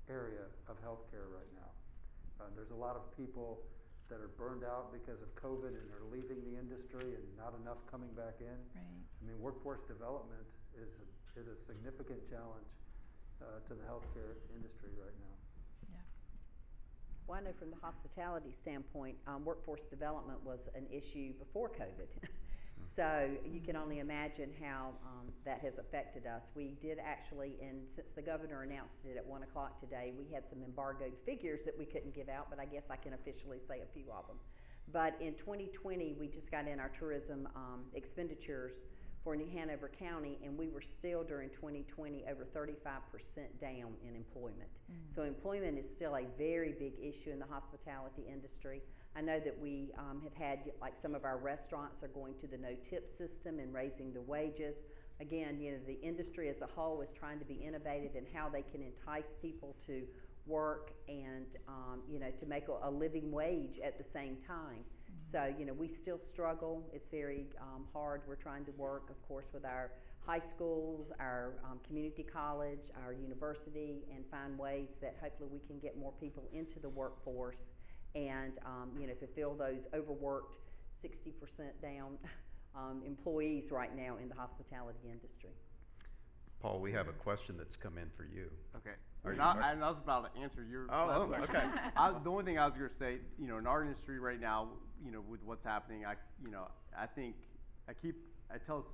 area of healthcare right now. There's a lot of people that are burned out because of COVID and are leaving the industry and not enough coming back in. Right. I mean, workforce development is a significant challenge to the healthcare industry right now. Yeah. Well, I know from the hospitality standpoint, workforce development was an issue before COVID. So you can only imagine how that has affected us. We did actually, and since the governor announced it at 1 o'clock today, we had some embargoed figures that we couldn't give out, but I guess I can officially say a few of them. But in 2020, we just got in our tourism expenditures for New Hanover County, and we were still during 2020 over 35% down in employment. Mm-hmm. So employment is still a very big issue in the hospitality industry. I know that we have had, like some of our restaurants are going to the no-tip system and raising the wages. Again, you know, the industry as a whole is trying to be innovative in how they can entice people to work and, you know, to make a living wage at the same time. Mm-hmm. So, you know, we still struggle. It's very hard. We're trying to work, of course, with our high schools, our community college, our university, and find ways that hopefully we can get more people into the workforce and you know, fulfill those overworked 60% down employees right now in the hospitality industry. Paul, we have a question that's come in for you. Okay. Are you- I was about to answer your last question. Okay. The only thing I was going to say, you know, in our industry right now, you know, with what's happening, I tell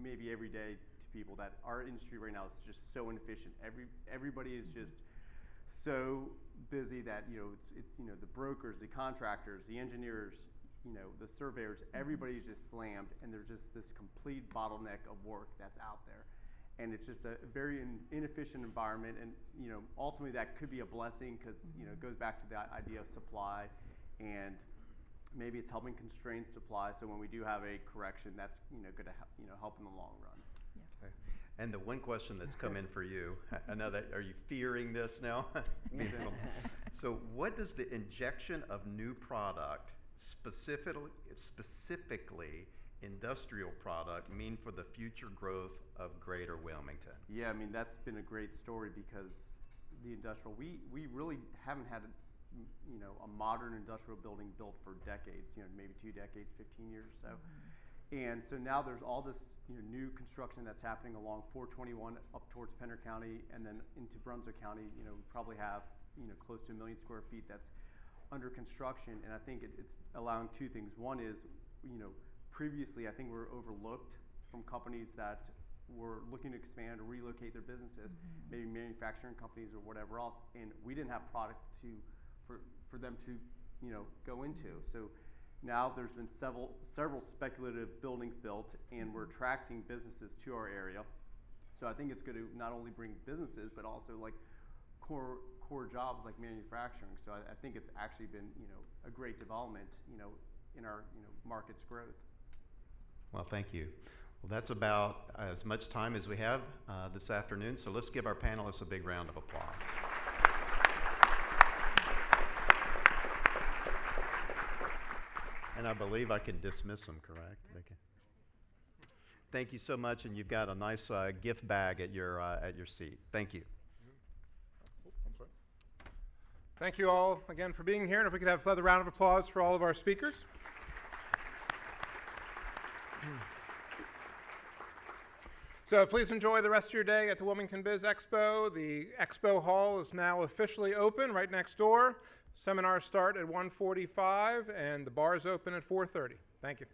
maybe every day to people that our industry right now is just so inefficient. Everybody is just so busy that, you know, the brokers, the contractors, the engineers, you know, the surveyors, everybody's just slammed, and there's just this complete bottleneck of work that's out there. And it's just a very inefficient environment, and, you know, ultimately that could be a blessing because, you know, it goes back to the idea of supply, and maybe it's helping constrain supply, so when we do have a correction, that's, you know, going to help in the long run. Yeah. Okay. And the one question that's come in for you, I know that, are you fearing this now? So what does the injection of new product, specifically industrial product, mean for the future growth of Greater Wilmington? Yeah, I mean, that's been a great story because the industrial, we really haven't had a modern industrial building built for decades, you know, maybe 2 decades, 15 years or so. Mm-hmm. And so now there's all this, you know, new construction that's happening along 421 up towards Pender County and then into Brunswick County. You know, we probably have, you know, close to 1 million square feet that's under construction. And I think it's allowing 2 things. One is, you know, previously I think we were overlooked from companies that were looking to expand or relocate their businesses, maybe manufacturing companies or whatever else. And we didn't have product for them to, you know, go into. So now there's been several speculative buildings built, and we're attracting businesses to our area. So I think it's going to not only bring businesses, but also like core jobs like manufacturing. So I think it's actually been, you know, a great development, you know, in our, you know, market's growth. Well, thank you. Well, that's about as much time as we have this afternoon. So let's give our panelists a big round of applause. And I believe I can dismiss them, correct? Thank you so much, and you've got a nice gift bag at your seat. Thank you. Thank you all again for being here, and if we could have another round of applause for all of our speakers. So please enjoy the rest of your day at the Wilmington Biz Expo. The Expo Hall is now officially open right next door. Seminars start at 1:45 and the bars open at 4:30. Thank you.